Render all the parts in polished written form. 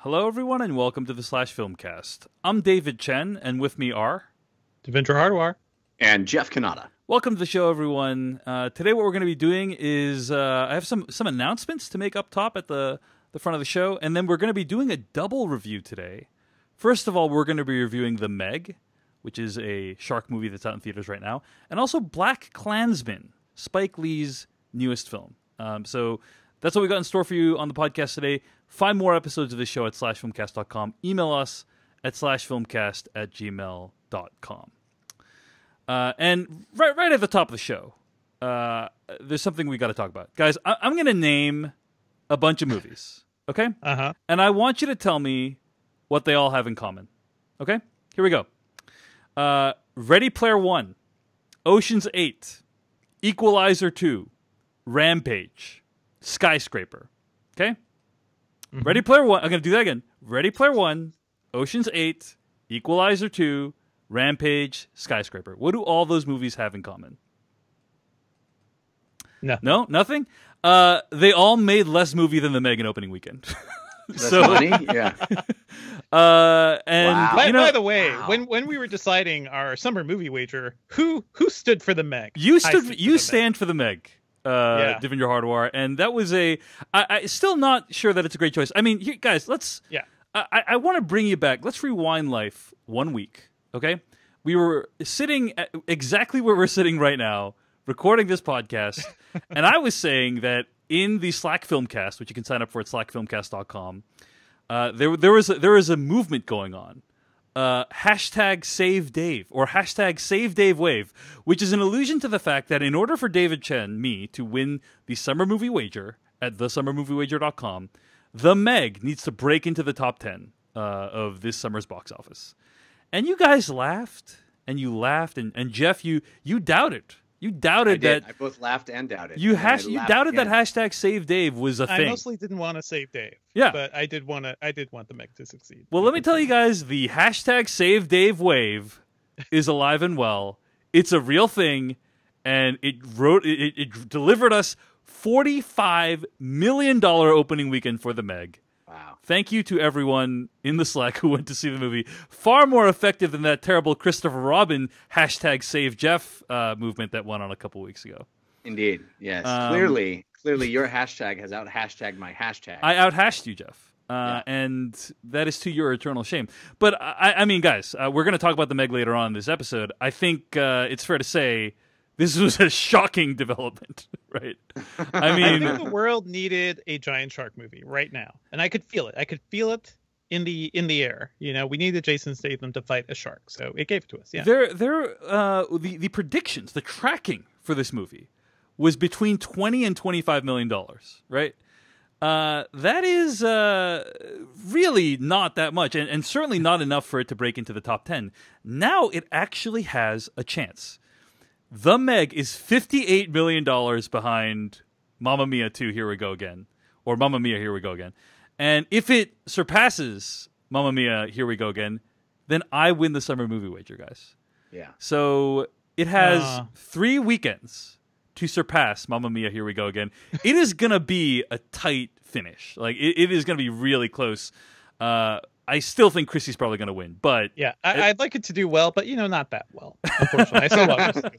Hello, everyone, and welcome to the Slash Filmcast. I'm David Chen, and with me are... Devendra Hardwar. And Jeff Kanata. Welcome to the show, everyone. Today what we're going to be doing is... I have some announcements to make up top at the front of the show, and then we're going to be doing a double review today. First of all, we're going to be reviewing The Meg, which is a shark movie that's out in theaters right now, and also Black Klansman, Spike Lee's newest film. So that's what we got in store for you on the podcast today. Find more episodes of this show at slashfilmcast.com. Email us at slashfilmcast@gmail.com. And right at the top of the show, there's something we got to talk about. Guys, I'm going to name a bunch of movies, okay? Uh-huh. And I want you to tell me what they all have in common, okay? Here we go. Ready Player One, Ocean's 8, Equalizer 2, Rampage, Skyscraper, okay? Mm-hmm. Ready Player One, I'm going to do that again. Ready Player One, Ocean's 8, Equalizer 2, Rampage, Skyscraper. What do all those movies have in common? No, nothing? They all made less movie than The Meg in opening weekend. That's funny, yeah. And wow. By the way, when we were deciding our summer movie wager, who stood for The Meg? You stand for The Meg. Devendra Hardwar, and that was I still not sure that it's a great choice. I mean, guys, I want to bring you back. Let's rewind life 1 week, okay? We were sitting at exactly where we're sitting right now, recording this podcast, and I was saying that in the Slack Filmcast, which you can sign up for at slackfilmcast.com, there was a movement going on. Hashtag Save Dave, or hashtag Save Dave Wave, which is an allusion to the fact that in order for David Chen, me, to win the summer movie wager at thesummermoviewager.com, The Meg needs to break into the top 10 of this summer's box office. And you guys laughed, and Jeff, you doubted. You doubted that. I both laughed and doubted. You doubted that hashtag Save Dave was a thing. I mostly didn't want to save Dave. Yeah, but I did want The Meg to succeed. Well, let me tell you guys, the hashtag Save Dave wave is alive and well. It's a real thing, and it delivered us $45 million opening weekend for The Meg. Wow. Thank you to everyone in the Slack who went to see the movie. Far more effective than that terrible Christopher Robin hashtag Save Jeff movement that went on a couple weeks ago. Indeed. Yes. Clearly your hashtag has out-hashtagged my hashtag. I out-hashed you, Jeff. And that is to your eternal shame. But, I mean, guys, we're going to talk about The Meg later on in this episode. I think it's fair to say this was a shocking development, right? I mean, I think the world needed a giant shark movie right now, and I could feel it. I could feel it in the air. You know, we needed Jason Statham to fight a shark, so it gave it to us. Yeah, the predictions, the tracking for this movie was between $20 and $25 million, right? That is really not that much, and certainly not enough for it to break into the top 10. Now it actually has a chance. The Meg is $58 million behind Mamma Mia 2, Here We Go Again, or Mamma Mia, Here We Go Again. And if it surpasses Mamma Mia, Here We Go Again, then I win the summer movie wager, guys. Yeah. So it has 3 weekends to surpass Mamma Mia, Here We Go Again. It is going to be a tight finish. Like, it is going to be really close. I still think Chrissy's probably going to win, but yeah, I'd like it to do well, but not that well. Unfortunately, I still love Christy.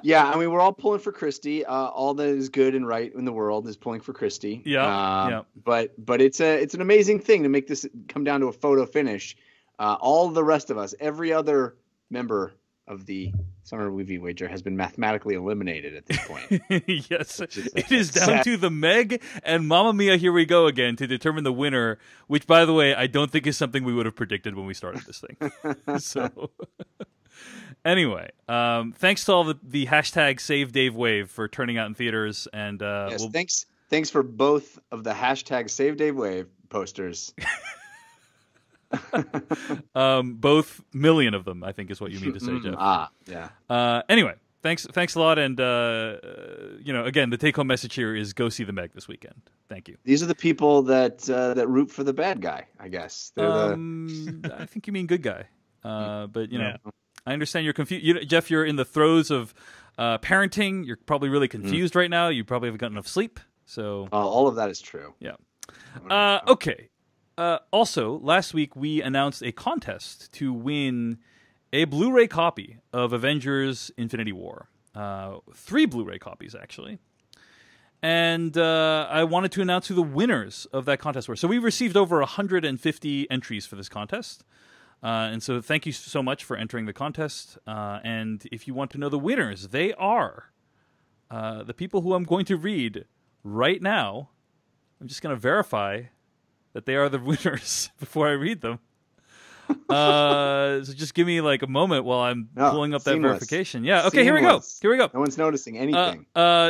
Yeah, I mean, we're all pulling for Christy. All that is good and right in the world is pulling for Christy. Yeah, But it's an amazing thing to make this come down to a photo finish. All the rest of us, every other member of the summer movie wager has been mathematically eliminated at this point. Yes, it is down to The Meg and Mamma Mia, Here We Go Again to determine the winner, which, by the way, I don't think is something we would have predicted when we started this thing. So, anyway, thanks to all the hashtag Save Dave Wave for turning out in theaters. And yes, thanks for both of the hashtag Save Dave Wave posters. Both million of them, I think, is what you mean to say, Jeff. Yeah. Anyway, thanks a lot, and again, the take-home message here is go see The Meg this weekend. Thank you. These are the people that root for the bad guy, I guess. I think you mean good guy, but I understand you're confused. Jeff, you're in the throes of parenting. You're probably really confused right now. You probably haven't gotten enough sleep. So all of that is true. Yeah. Okay. Also, last week we announced a contest to win a Blu-ray copy of Avengers: Infinity War. 3 Blu-ray copies, actually. And I wanted to announce who the winners of that contest were. So we received over 150 entries for this contest. And so thank you so much for entering the contest. And if you want to know the winners, they are the people who I'm going to read right now. I'm just going to verify that they are the winners before I read them. So just give me like a moment while I'm pulling up that verification. Yeah, okay, here we go. No one's noticing anything.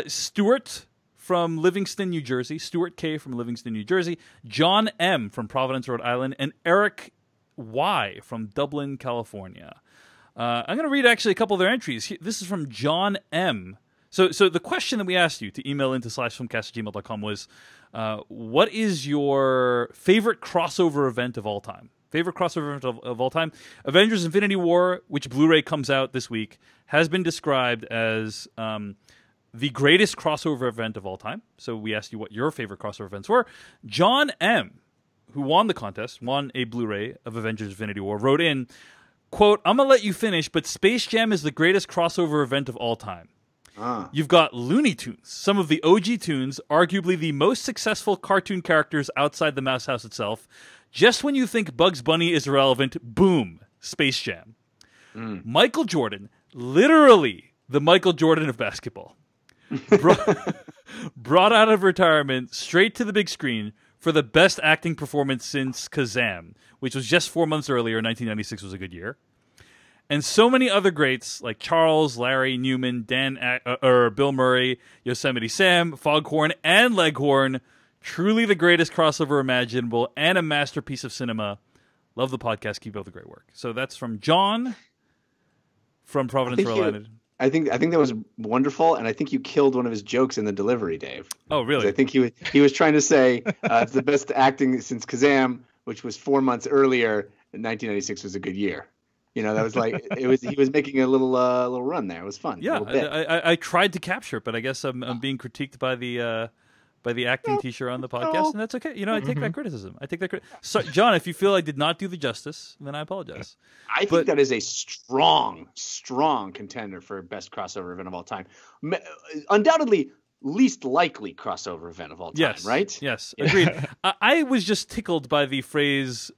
Stuart from Livingston, New Jersey. Stuart K. from Livingston, New Jersey. John M. from Providence, Rhode Island. And Eric Y. from Dublin, California. I'm going to read actually a couple of their entries. This is from John M. So the question that we asked you to email into /filmcast@gmail.com was, what is your favorite crossover event of all time? Favorite crossover event of all time? Avengers: Infinity War, which Blu-ray comes out this week, has been described as the greatest crossover event of all time. So we asked you what your favorite crossover events were. John M., who won the contest, won a Blu-ray of Avengers: Infinity War, wrote in, quote, "I'm going to let you finish, but Space Jam is the greatest crossover event of all time. You've got Looney Tunes, some of the OG tunes, arguably the most successful cartoon characters outside the Mouse House itself. Just when you think Bugs Bunny is irrelevant, boom, Space Jam. Michael Jordan, literally the Michael Jordan of basketball, brought out of retirement straight to the big screen for the best acting performance since Kazam, which was just 4 months earlier. 1996 was a good year. And so many other greats like Charles, Larry, Newman, Bill Murray, Yosemite Sam, Foghorn, and Leghorn. Truly the greatest crossover imaginable and a masterpiece of cinema. Love the podcast. Keep up the great work." So that's from John from Providence, Rhode Island. I think that was wonderful, and I think you killed one of his jokes in the delivery, Dave. Oh, really? I think he was trying to say it's the best acting since Kazam, which was 4 months earlier. 1996 was a good year. You know, that was like he was making a little run there. It was fun. Yeah, I tried to capture it, but I guess I'm being critiqued by the acting teacher on the podcast, and that's okay. You know, I take that criticism. So, John, if you feel I did not do the justice, then I apologize. I think that is a strong contender for best crossover event of all time. Undoubtedly, least likely crossover event of all time, yes, right? Yes, agreed. I was just tickled by the phrase,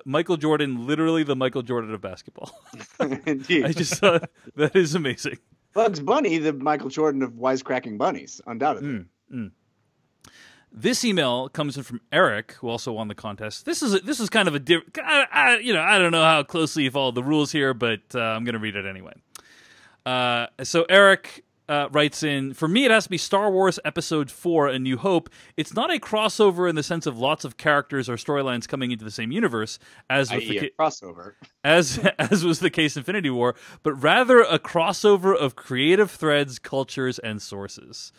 Michael Jordan, literally the Michael Jordan of basketball. Indeed. I just thought that is amazing. Bugs Bunny, the Michael Jordan of wisecracking bunnies, undoubtedly. This email comes in from Eric, who also won the contest. This is kind of a different. I don't know how closely you follow the rules here, but I'm going to read it anyway. So Eric writes in, "For me, it has to be Star Wars Episode 4: A New Hope. It's not a crossover in the sense of lots of characters or storylines coming into the same universe, as with the crossover, as was the case in Infinity War, but rather a crossover of creative threads, cultures, and sources.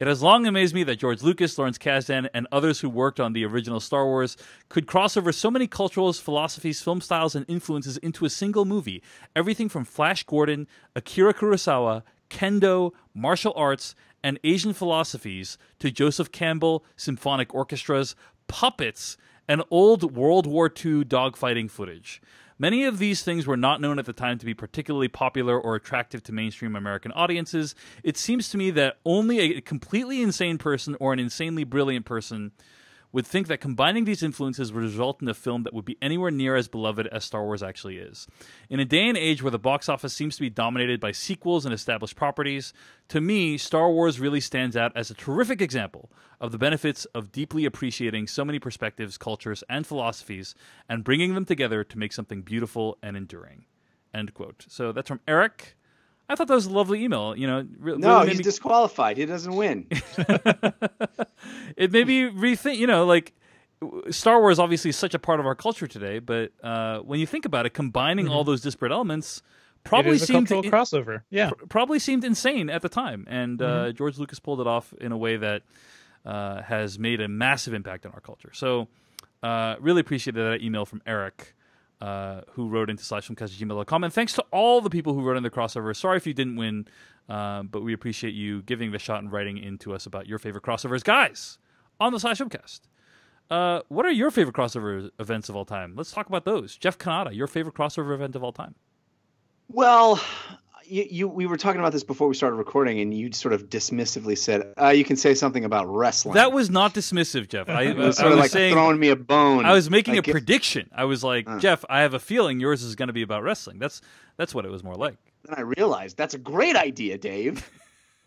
It has long amazed me that George Lucas, Lawrence Kasdan, and others who worked on the original Star Wars could cross over so many cultures, philosophies, film styles, and influences into a single movie. Everything from Flash Gordon, Akira Kurosawa, Kendo, martial arts, and Asian philosophies to Joseph Campbell, symphonic orchestras, puppets, and old World War II dogfighting footage. Many of these things were not known at the time to be particularly popular or attractive to mainstream American audiences. It seems to me that only a completely insane person or an insanely brilliant person would think that combining these influences would result in a film that would be anywhere near as beloved as Star Wars actually is. In a day and age where the box office seems to be dominated by sequels and established properties, to me, Star Wars really stands out as a terrific example of the benefits of deeply appreciating so many perspectives, cultures, and philosophies, and bringing them together to make something beautiful and enduring." End quote. So that's from Eric. I thought that was a lovely email. You know, really he's disqualified. He doesn't win. It made me rethink. You know, like Star Wars obviously is such a part of our culture today, but when you think about it, combining all those disparate elements probably seemed a crossover. Yeah, probably seemed insane at the time, and George Lucas pulled it off in a way that has made a massive impact on our culture. So, really appreciated that email from Eric. Who wrote into /filmcast@gmail.com. And thanks to all the people who wrote in the crossover. Sorry if you didn't win, but we appreciate you giving the shot and writing into us about your favorite crossovers. Guys, on the /filmcast, What are your favorite crossover events of all time? Let's talk about those. Jeff Kanata, your favorite crossover event of all time? Well, we were talking about this before we started recording, and you sort of dismissively said, you can say something about wrestling. That was not dismissive, Jeff. It was sort of like saying, throwing me a bone. I was making a prediction. I was like, Jeff, I have a feeling yours is going to be about wrestling. That's what it was more like. Then I realized that's a great idea, Dave.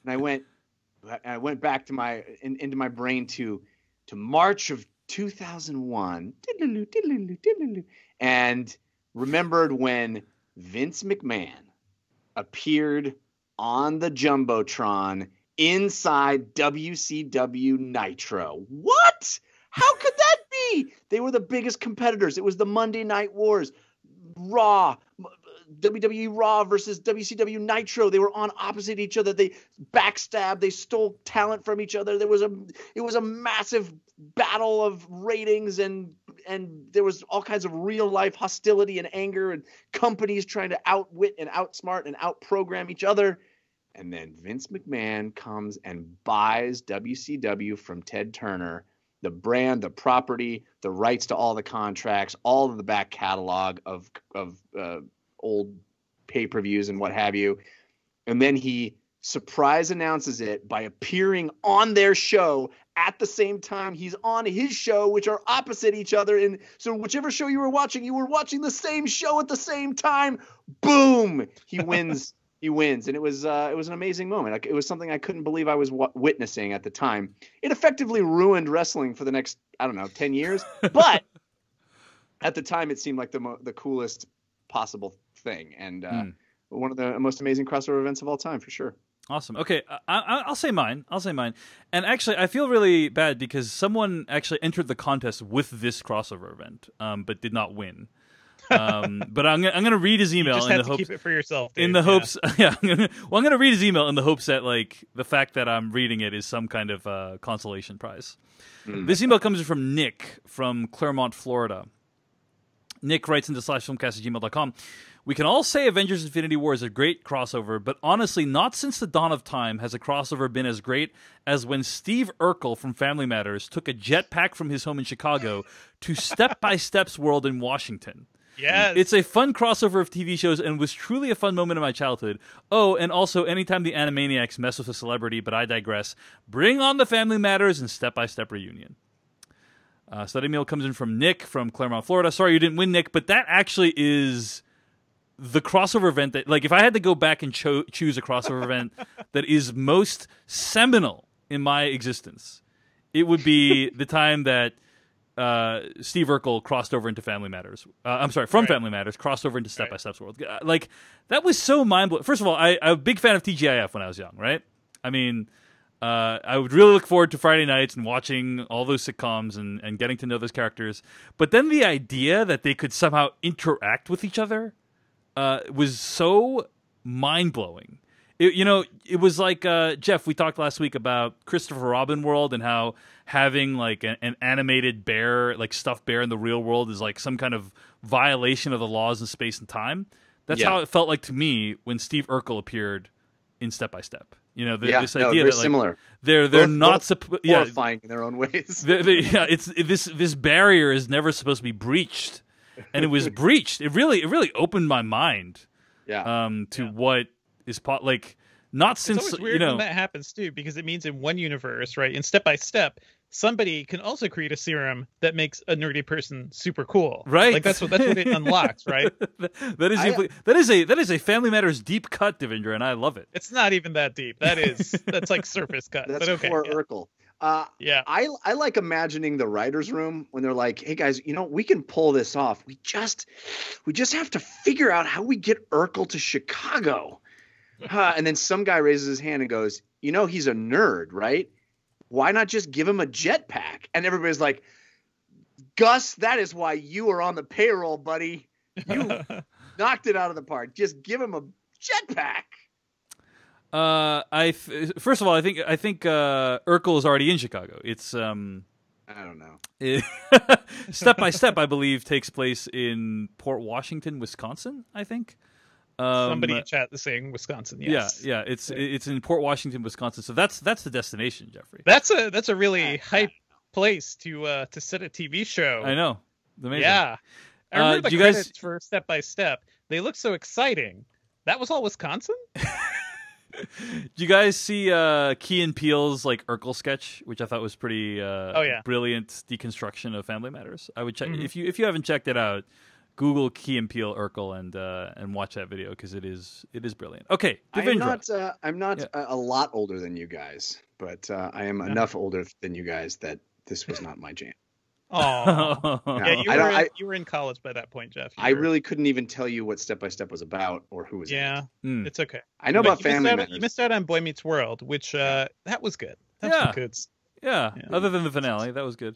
And I went back to into my brain to March of 2001, and remembered when Vince McMahon appeared on the Jumbotron inside WCW Nitro. What? How could that be? They were the biggest competitors. It was the Monday Night Wars, Raw, WWE Raw versus WCW Nitro. They were on opposite each other. They backstabbed. They stole talent from each other. It was a massive battle of ratings, and there was all kinds of real life hostility and anger, and companies trying to outwit and outsmart and outprogram each other. And then Vince McMahon comes and buys WCW from Ted Turner, the brand, the property, the rights to all the contracts, all of the back catalog of old pay-per-views and what have you. And then he surprise announces it by appearing on their show at the same time he's on his show, which are opposite each other. And so whichever show you were watching the same show at the same time. Boom! He wins. He wins. And it was an amazing moment. It was something I couldn't believe I was witnessing at the time. It effectively ruined wrestling for the next, 10 years. But at the time, it seemed like the coolest possible thing, and one of the most amazing crossover events of all time, for sure. Awesome. Okay, I'll say mine. And actually, I feel really bad because someone actually entered the contest with this crossover event, but did not win. But I'm gonna read his email. You just have to keep it for yourself, Dave. In the hopes, I'm gonna read his email in the hopes that the fact that I'm reading it is some kind of consolation prize. This email comes from Nick from Claremont, Florida. Nick writes into /filmcast@gmail.com. We can all say Avengers Infinity War is a great crossover, but honestly, not since the dawn of time has a crossover been as great as when Steve Urkel from Family Matters took a jetpack from his home in Chicago to Step by Step's world in Washington. Yes. It's a fun crossover of TV shows and was truly a fun moment in my childhood. Oh, and also anytime the Animaniacs mess with a celebrity, but I digress. Bring on the Family Matters and Step by Step reunion. So that email comes in from Nick from Claremont, Florida. Sorry you didn't win, Nick, but that actually is the crossover event that, if I had to go back and choose a crossover event that is most seminal in my existence, it would be the time that Steve Urkel crossed over into Family Matters. Family Matters, crossed over into Step by Step's world. That was so mind-blowing. First of all, I'm a big fan of TGIF when I was young, right? I mean, I would really look forward to Friday nights and watching all those sitcoms and getting to know those characters. But then the idea that they could somehow interact with each other was so mind-blowing. It was like, Jeff, we talked last week about Christopher Robin World and how having an animated bear, stuffed bear in the real world is some kind of violation of the laws of space and time. That's how it felt like to me when Steve Urkel appeared in Step by Step. This idea that similar. They're not horrifying in their own ways. It's this barrier is never supposed to be breached, and it was breached. It really opened my mind. To what is not since it's always weird when that happens too, because it means in one universe, right, in Step by Step, somebody can also create a serum that makes a nerdy person super cool, right? That's what it unlocks, right? that is a Family Matters deep cut, Devendra, and I love it. It's not even that deep. That's like surface cut. That's but okay, for Urkel. I like imagining the writer's room when they're like, hey guys, we can pull this off. We just have to figure out how we get Urkel to Chicago. And then some guy raises his hand and goes, he's a nerd, right? Why not just give him a jetpack? And everybody's like, Gus, that is why you are on the payroll, buddy. You knocked it out of the park. Just give him a jetpack. First of all, I think Urkel is already in Chicago. It's I don't know. Step by Step, I believe, takes place in Port Washington, Wisconsin. I think. Somebody in chat is saying Wisconsin. Yes. Yeah. It's in Port Washington, Wisconsin. So that's the destination, Jeffrey. That's a really hype place to set a TV show. I know. Amazing. Yeah. I remember the you guys- credits for Step by Step. They look so exciting. That was all Wisconsin? Did you guys see Key and Peele's like Urkel sketch, which I thought was pretty brilliant deconstruction of Family Matters? I would check if you haven't checked it out. Google Key and Peele Urkel and watch that video because it is brilliant. Okay, Devindra. I'm not a lot older than you guys, but I am enough older than you guys that this was not my jam. Oh, yeah, you were in college by that point, Jeff. I really couldn't even tell you what Step by Step was about or who was in it. It's okay. I know about Family Matters. You missed out on Boy Meets World, which that was good. That was good. Yeah, other than the finale, that was good.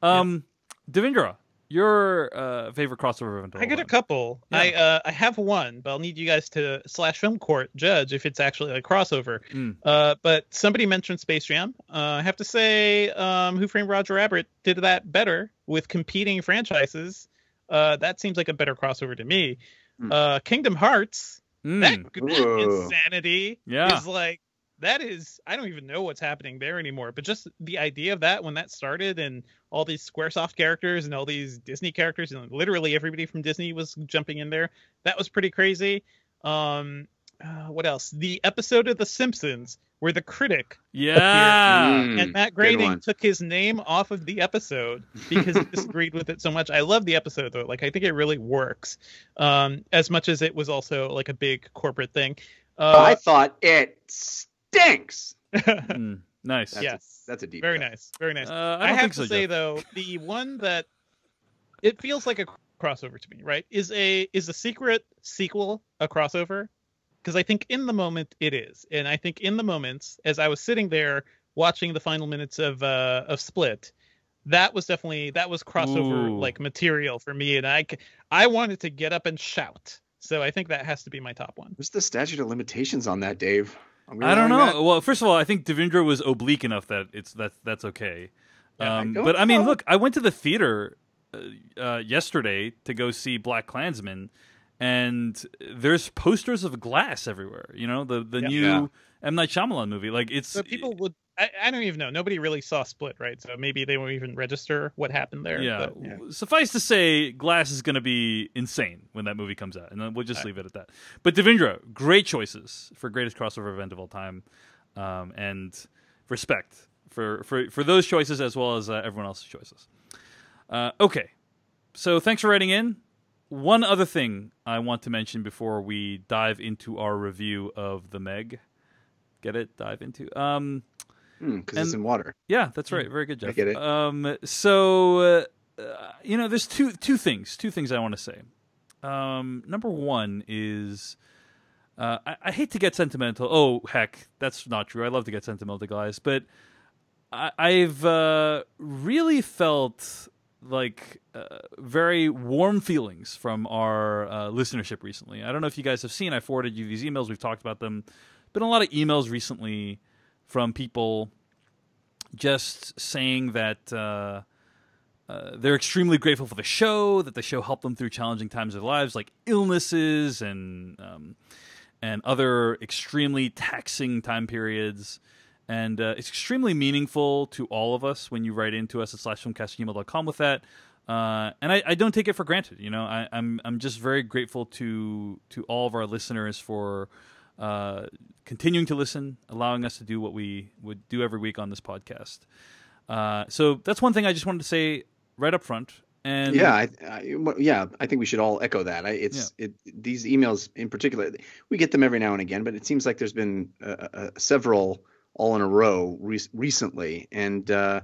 Devindra, your favorite crossover event? I got a couple. I have one, but I'll need you guys to /film court judge if it's actually a crossover. But somebody mentioned Space Jam. I have to say, Who Framed Roger Rabbit did that better with competing franchises. That seems like a better crossover to me. Kingdom Hearts, that insanity is like, that is, I don't even know what's happening there anymore. But just the idea of that when that started and all these Squaresoft characters and all these Disney characters and literally everybody from Disney was jumping in there. That was pretty crazy. What else? The episode of The Simpsons where the critic appeared, and Matt Groening took his name off of the episode because he disagreed with it so much. I love the episode though. Like, I think it really works. As much as it was also like a big corporate thing. I thought it stinks. Nice. That's a deep. Very cut. nice. Very nice. I have to say though, the one that it feels like a crossover to me, right? Is a secret sequel a crossover? Because I think in the moment it is, and I think in the moments as I was sitting there watching the final minutes of Split, that was crossover like material for me, and I wanted to get up and shout. So I think that has to be my top one. What's the statute of limitations on that, Dave? I don't know. That? Well, first of all, I think Devindra was oblique enough that that's okay. But I mean, look, I went to the theater yesterday to go see Black Klansman, and there's posters of glass everywhere. You know, the new M. Night Shyamalan movie. Like, it's so people would. I don't even know. Nobody really saw Split, right? So maybe they won't even register what happened there. Yeah. Suffice to say, Glass is going to be insane when that movie comes out, and then we'll just leave it at that. But Devindra, great choices for greatest crossover event of all time, and respect for those choices as well as everyone else's choices. Okay, so thanks for writing in. One other thing I want to mention before we dive into our review of The Meg. Get it? Dive into? Because it's in water. Yeah, that's right. Very good, Jeff. I get it. So, there's two things I want to say. Number one is, I hate to get sentimental. Oh, heck, that's not true. I love to get sentimental, guys. But I've really felt like very warm feelings from our listenership recently. I don't know if you guys have seen. I forwarded you these emails. We've talked about them. Been a lot of emails recently from people just saying that they're extremely grateful for the show, that the show helped them through challenging times of their lives, like illnesses and other extremely taxing time periods. And it's extremely meaningful to all of us when you write into us at /filmcast@gmail.com with that. And I don't take it for granted. You know, I'm just very grateful to all of our listeners for continuing to listen, allowing us to do what we would do every week on this podcast. So that's one thing I just wanted to say right up front. And I think we should all echo that. These emails in particular, we get them every now and again, but it seems like there's been several all in a row recently. And I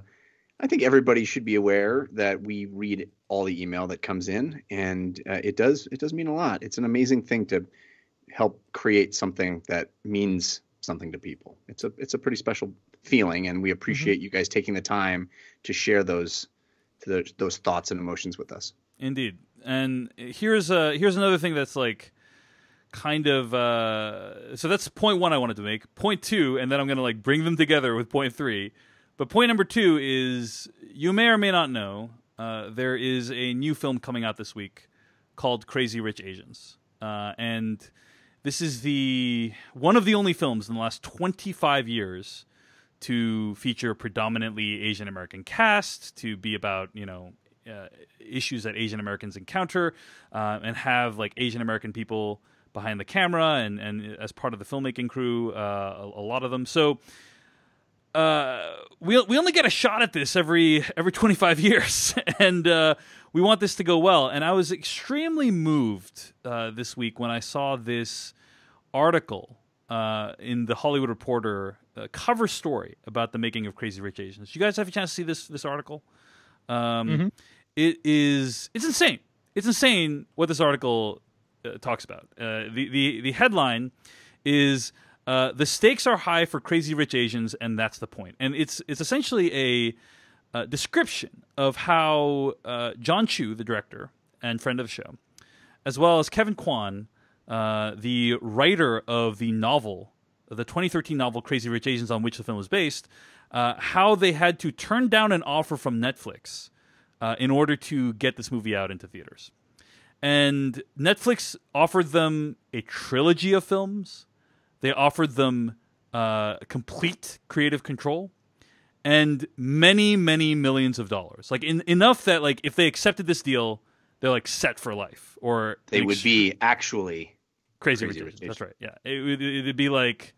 think everybody should be aware that we read all the email that comes in, and it does mean a lot. It's an amazing thing to help create something that means something to people. It's a pretty special feeling, and we appreciate you guys taking the time to share those thoughts and emotions with us. Indeed. And here's another thing that's like kind of so that's point one I wanted to make. Point two, and then I'm going to like bring them together with point three. But point number two is, you may or may not know, there is a new film coming out this week called Crazy Rich Asians. And this is one of the only films in the last 25 years to feature predominantly Asian American cast, to be about issues that Asian Americans encounter, and have like Asian American people behind the camera and as part of the filmmaking crew, a lot of them. So we only get a shot at this every 25 years, and we want this to go well. And I was extremely moved this week when I saw this article in the Hollywood Reporter cover story about the making of Crazy Rich Asians. You guys have a chance to see this article? It's insane. It's insane what this article talks about. The headline is the stakes are high for Crazy Rich Asians, and that's the point. And it's essentially a description of how John Chu, the director and friend of the show, as well as Kevin Kwan, the writer of the novel, the 2013 novel Crazy Rich Asians, on which the film was based, how they had to turn down an offer from Netflix in order to get this movie out into theaters. And Netflix offered them a trilogy of films. They offered them complete creative control and many, many millions of dollars. Like enough that like if they accepted this deal, they're like set for life. Or they would be actually Crazy Rich Asians. That's right. Yeah, it'd be like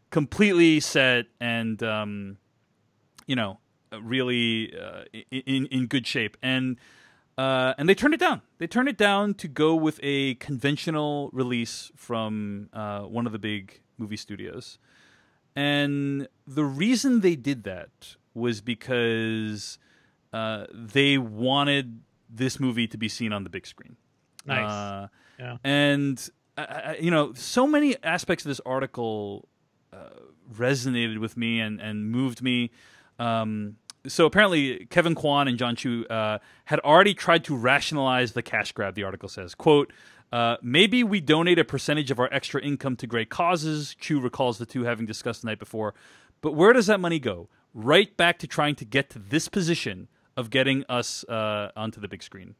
completely set and really in good shape. And they turned it down. They turned it down to go with a conventional release from one of the big movie studios. And the reason they did that was because they wanted this movie to be seen on the big screen. Nice. Yeah. And so many aspects of this article resonated with me and moved me. So apparently Kevin Kwan and John Chu had already tried to rationalize the cash grab, the article says. Quote, maybe we donate a percentage of our extra income to great causes, Chu recalls the two having discussed the night before. But where does that money go? Right back to trying to get to this position of getting us onto the big screen.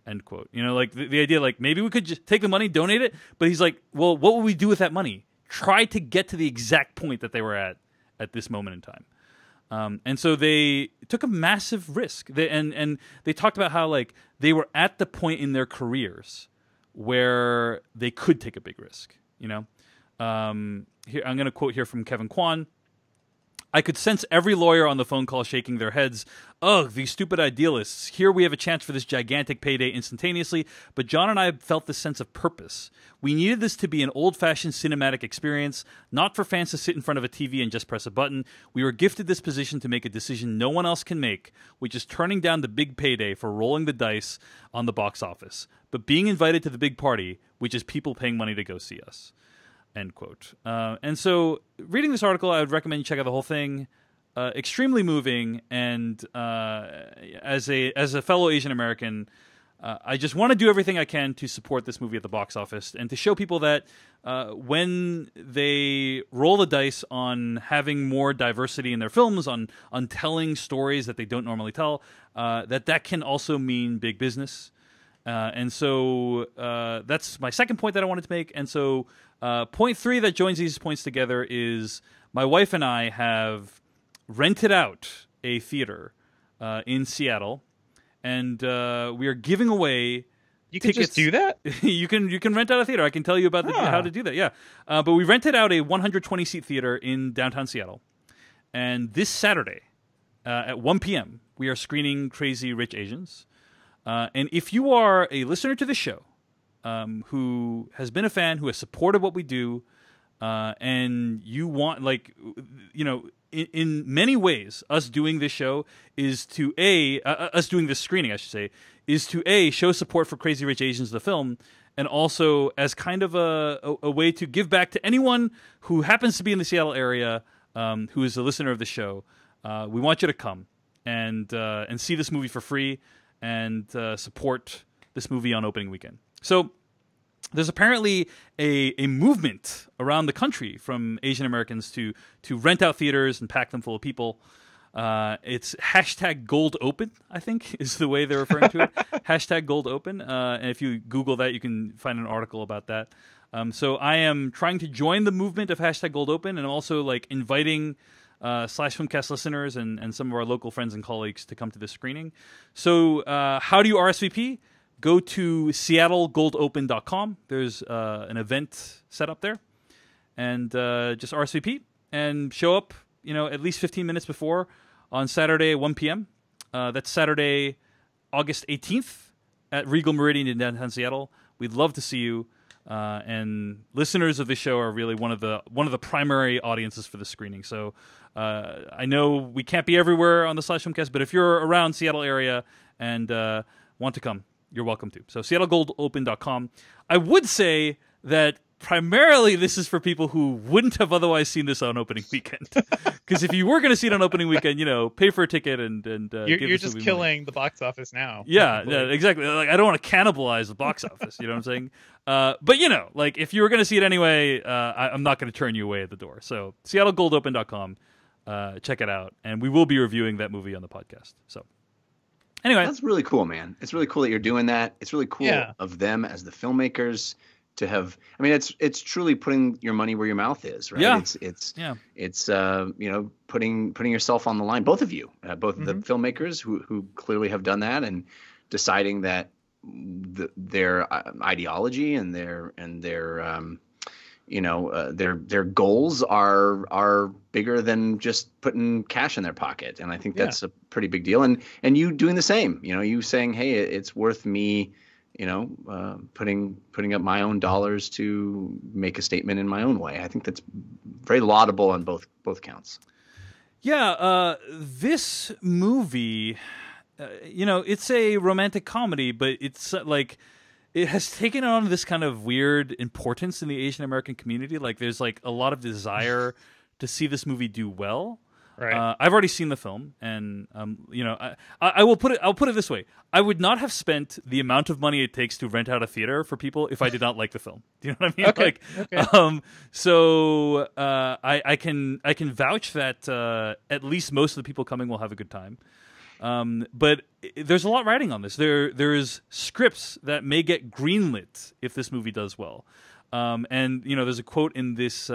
End quote. Like the idea, like maybe we could just take the money, donate it. But he's like, well, what would we do with that money? Try to get to the exact point that they were at this moment in time. And so they took a massive risk. And they talked about how like they were at the point in their careers where they could take a big risk. Here I'm going to quote here from Kevin Kwan. I could sense every lawyer on the phone call shaking their heads. Ugh, these stupid idealists. Here we have a chance for this gigantic payday instantaneously, but John and I felt this sense of purpose. We needed this to be an old-fashioned cinematic experience, not for fans to sit in front of a TV and just press a button. We were gifted this position to make a decision no one else can make, which is turning down the big payday for rolling the dice on the box office, but being invited to the big party, which is people paying money to go see us. End quote. And so reading this article, I would recommend you check out the whole thing. Extremely moving. And as a fellow Asian American, I just want to do everything I can to support this movie at the box office and to show people that when they roll the dice on having more diversity in their films, on telling stories that they don't normally tell, that can also mean big business. And so that's my second point that I wanted to make. And so point 3 that joins these points together is my wife and I have rented out a theater in Seattle, and we are giving away You can just do that? you can rent out a theater. I can tell you about how to do that, yeah. But we rented out a 120-seat theater in downtown Seattle. And this Saturday at 1 p.m., we are screening Crazy Rich Asians. And if you are a listener to the show who has been a fan, who has supported what we do, and you want, in many ways, us doing this show is to us doing this screening, I should say, is to show support for Crazy Rich Asians, the film, and also as kind of a way to give back to anyone who happens to be in the Seattle area, who is a listener of the show. We want you to come and see this movie for free and support this movie on opening weekend. So there's apparently a movement around the country from Asian Americans to rent out theaters and pack them full of people. It's #GoldOpen, I think, is the way they're referring to it. #GoldOpen. And if you Google that, you can find an article about that. So I am trying to join the movement of #GoldOpen, and I'm also inviting /Filmcast listeners and some of our local friends and colleagues to come to this screening. So how do you RSVP? Go to seattlegoldopen.com. There's an event set up there. And just RSVP and show up, at least 15 minutes before on Saturday at 1 p.m. That's Saturday, August 18th at Regal Meridian in downtown Seattle. We'd love to see you. And listeners of this show are really one of the primary audiences for the screening. So I know we can't be everywhere on the /Filmcast, but if you're around Seattle area and want to come, you're welcome to. So seattlegoldopen.com. I would say that primarily this is for people who wouldn't have otherwise seen this on opening weekend. Because if you were going to see it on opening weekend, pay for a ticket and you're just killing the box office now. Yeah, exactly. Like, I don't want to cannibalize the box office. You know what I'm saying? But if you were going to see it anyway, I'm not going to turn you away at the door. So seattlegoldopen.com, check it out, and we will be reviewing that movie on the podcast. So. Anyway, that's really cool, man. It's really cool that you're doing that. It's really cool of them as the filmmakers to have. I mean, it's truly putting your money where your mouth is, right? Yeah. It's putting yourself on the line. Both of you, both of the filmmakers who clearly have done that and deciding that their ideology and their goals are bigger than just putting cash in their pocket. And I think that's a pretty big deal. And you doing the same, you saying, hey, it's worth me, putting up my own dollars to make a statement in my own way. I think that's very laudable on both counts. Yeah. This movie, it's a romantic comedy, but it's like, it has taken on this kind of weird importance in the Asian American community. Like, there's like a lot of desire to see this movie do well. Right. I've already seen the film, and I will put it. I'll put it this way: I would not have spent the amount of money it takes to rent out a theater for people if I did not like the film. Do you know what I mean? Okay. So I can vouch that at least most of the people coming will have a good time. But there's a lot riding on this. There's scripts that may get greenlit if this movie does well. And there's a quote in this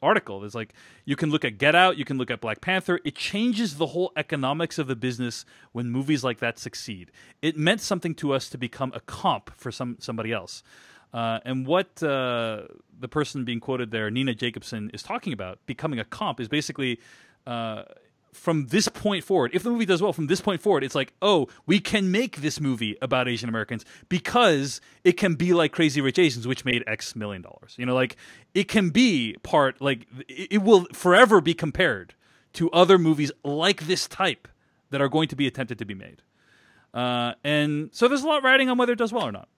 article. There's like, you can look at Get Out, you can look at Black Panther. It changes the whole economics of the business when movies like that succeed. It meant something to us to become a comp for somebody else. And what the person being quoted there, Nina Jacobson, is talking about, becoming a comp, is basically from this point forward, if the movie does well, from this point forward, it's like, oh, we can make this movie about Asian Americans because it can be like Crazy Rich Asians, which made X million dollars. Like, it can be part, like, it will forever be compared to other movies like this type that are going to be attempted to be made. And so there's a lot riding on whether it does well or not.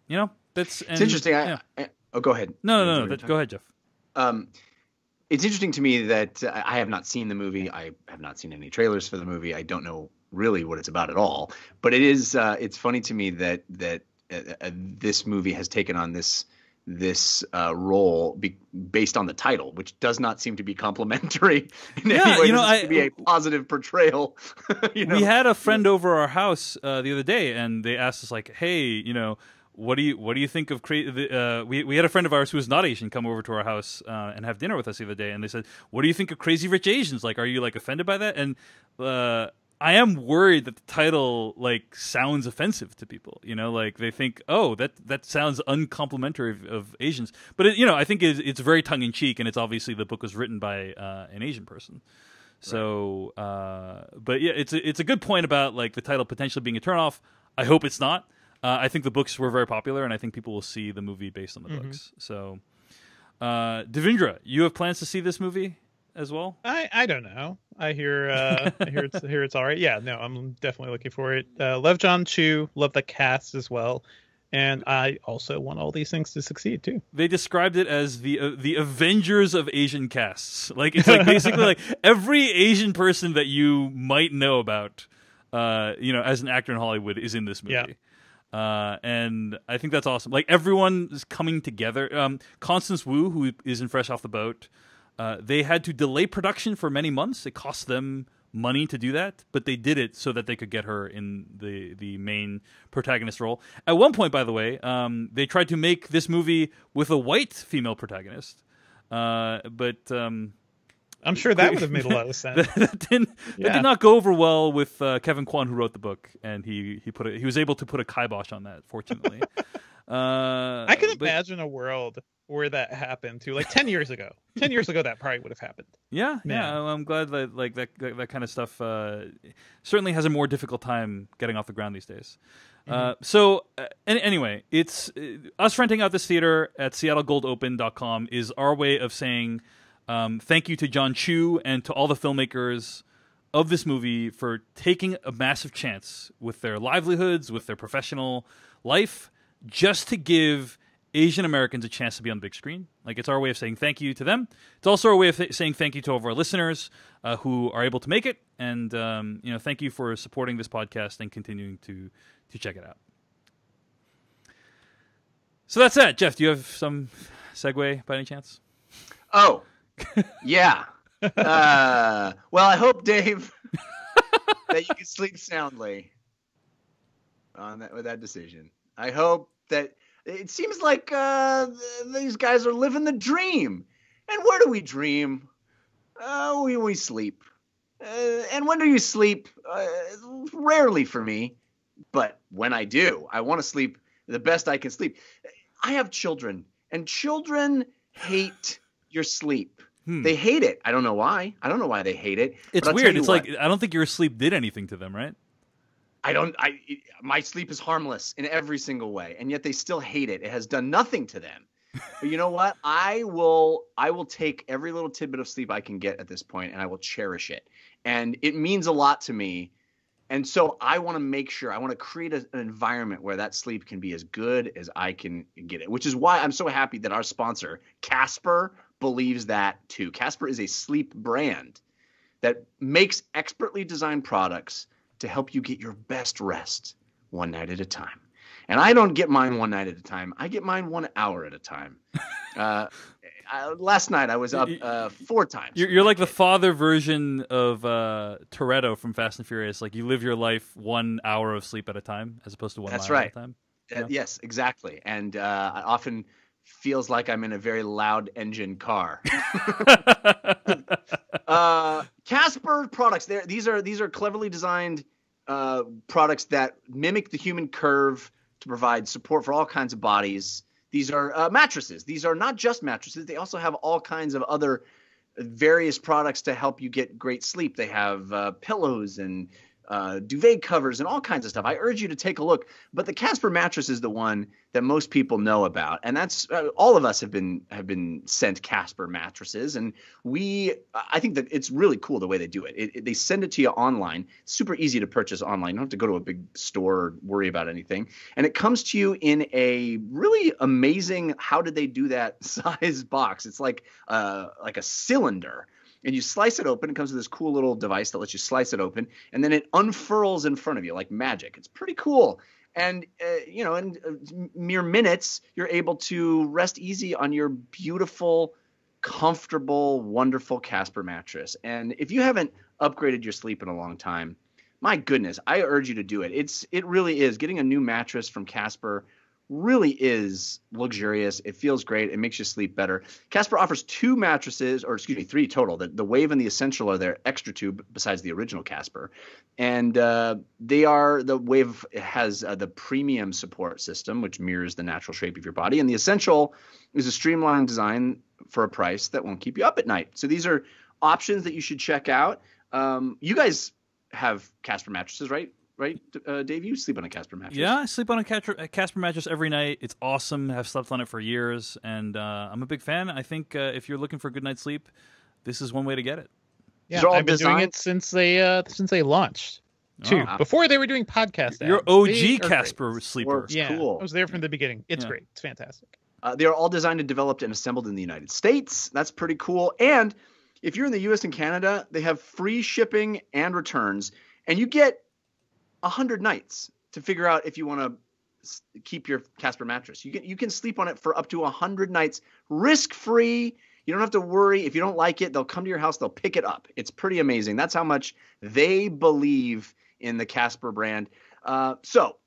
It's interesting. Go ahead. No. Go ahead, Jeff. It's interesting to me that I have not seen the movie. I have not seen any trailers for the movie. I don't know really what it's about at all. But it is. It's funny to me that this movie has taken on this role based on the title, which does not seem to be complimentary in any way. It seems to be a positive portrayal. We had a friend over our house the other day, and they asked us like, "Hey, what do you think of we had a friend of ours who was not Asian come over to our house and have dinner with us the other day, and they said, what do you think of Crazy Rich Asians? Like, are you like offended by that? And I am worried that the title like sounds offensive to people. Like they think, oh, that sounds uncomplimentary of Asians. But I think it's very tongue in cheek, and it's obviously the book was written by an Asian person. So, but yeah, it's a good point about like the title potentially being a turnoff. I hope it's not. I think the books were very popular, and I think people will see the movie based on the books. So, Devindra, you have plans to see this movie as well? I don't know. I hear it's all right. Yeah, no, I'm definitely looking for it. Love John Chu, love the cast as well, and I also want all these things to succeed too. They described it as the Avengers of Asian casts. Like, it's like basically like every Asian person that you might know about, as an actor in Hollywood is in this movie. Yeah. And I think that's awesome. Like, everyone is coming together. Constance Wu, who is in Fresh Off the Boat, they had to delay production for many months. It cost them money to do that, but they did it so that they could get her in the main protagonist role. At one point, by the way, they tried to make this movie with a white female protagonist, but I'm sure that would have made a lot of sense. that did not go over well with Kevin Kwan, who wrote the book, and he was able to put a kibosh on that, fortunately. I can imagine a world where that happened too, like 10 years ago. 10 years ago, that probably would have happened. Yeah. I'm glad that that kind of stuff certainly has a more difficult time getting off the ground these days. Anyway, it's us renting out this theater at SeattleGoldOpen.com is our way of saying thank you to John Chu and to all the filmmakers of this movie for taking a massive chance with their livelihoods, with their professional life, just to give Asian Americans a chance to be on the big screen. Like, it's our way of saying thank you to them. It's also our way of saying thank you to all of our listeners who are able to make it. And, thank you for supporting this podcast and continuing to check it out. So that's it. Jeff, do you have some segue by any chance? Oh, yeah. Well, I hope, Dave, that you can sleep soundly with that decision. I hope that it seems like these guys are living the dream. And where do we dream? We sleep. And when do you sleep? Rarely for me. But when I do, I want to sleep the best I can sleep. I have children, and children hate your sleep. They hate it. I don't know why. I don't know why they hate it. It's weird. It's like, I don't think your sleep did anything to them, right? My sleep is harmless in every single way, and yet they still hate it. It has done nothing to them. But you know what? I will take every little tidbit of sleep I can get at this point, and I will cherish it. And it means a lot to me. And so I want to make sure, I want to create an environment where that sleep can be as good as I can get it, which is why I'm so happy that our sponsor, Casper, believes that too. Casper is a sleep brand that makes expertly designed products to help you get your best rest one night at a time. And I don't get mine one night at a time. I get mine 1 hour at a time. Last night I was up 4 times. You're like the father version of Toretto from Fast and Furious. Like, you live your life 1 hour of sleep at a time as opposed to 1 That's mile right. at a time. Yes, exactly. And I often feels like I'm in a very loud engine car. Casper products. These are cleverly designed products that mimic the human curve to provide support for all kinds of bodies. These are mattresses. These are not just mattresses. They also have all kinds of other various products to help you get great sleep. They have pillows and duvet covers and all kinds of stuff. I urge you to take a look. But the Casper mattress is the one that most people know about, and that's all of us have been sent Casper mattresses, and I think that it's really cool the way they do it. They send it to you online. It's super easy to purchase online. You don't have to go to a big store or worry about anything, and it comes to you in a really amazing, how did they do that size box. It's like a cylinder. And you slice it open. It comes with this cool little device that lets you slice it open, and then it unfurls in front of you like magic. It's pretty cool. And in mere minutes, you're able to rest easy on your beautiful, comfortable, wonderful Casper mattress. And if you haven't upgraded your sleep in a long time, my goodness, I urge you to do it. It really is. Getting a new mattress from Casper really is luxurious. It feels great. It makes you sleep better. Casper offers 2 mattresses, or excuse me, 3 total. The Wave and the Essential are their extra tube besides the original Casper. And the Wave has the premium support system, which mirrors the natural shape of your body. And the Essential is a streamlined design for a price that won't keep you up at night. So these are options that you should check out. You guys have Casper mattresses, right? Right, Dave? You sleep on a Casper mattress. Yeah, I sleep on a Casper mattress every night. It's awesome. I've slept on it for years, and I'm a big fan. I think if you're looking for a good night's sleep, this is one way to get it. Yeah, I've been doing it since they launched, too. Oh. Before they were doing podcast ads. You're OG Casper sleeper. Yeah, cool. I was there from the beginning. It's great. It's fantastic. They are all designed and developed and assembled in the United States. That's pretty cool. And if you're in the U.S. and Canada, they have free shipping and returns, and you get 100 nights to figure out if you want to keep your Casper mattress. You can sleep on it for up to 100 nights, risk-free. You don't have to worry. If you don't like it, they'll come to your house. They'll pick it up. It's pretty amazing. That's how much they believe in the Casper brand. So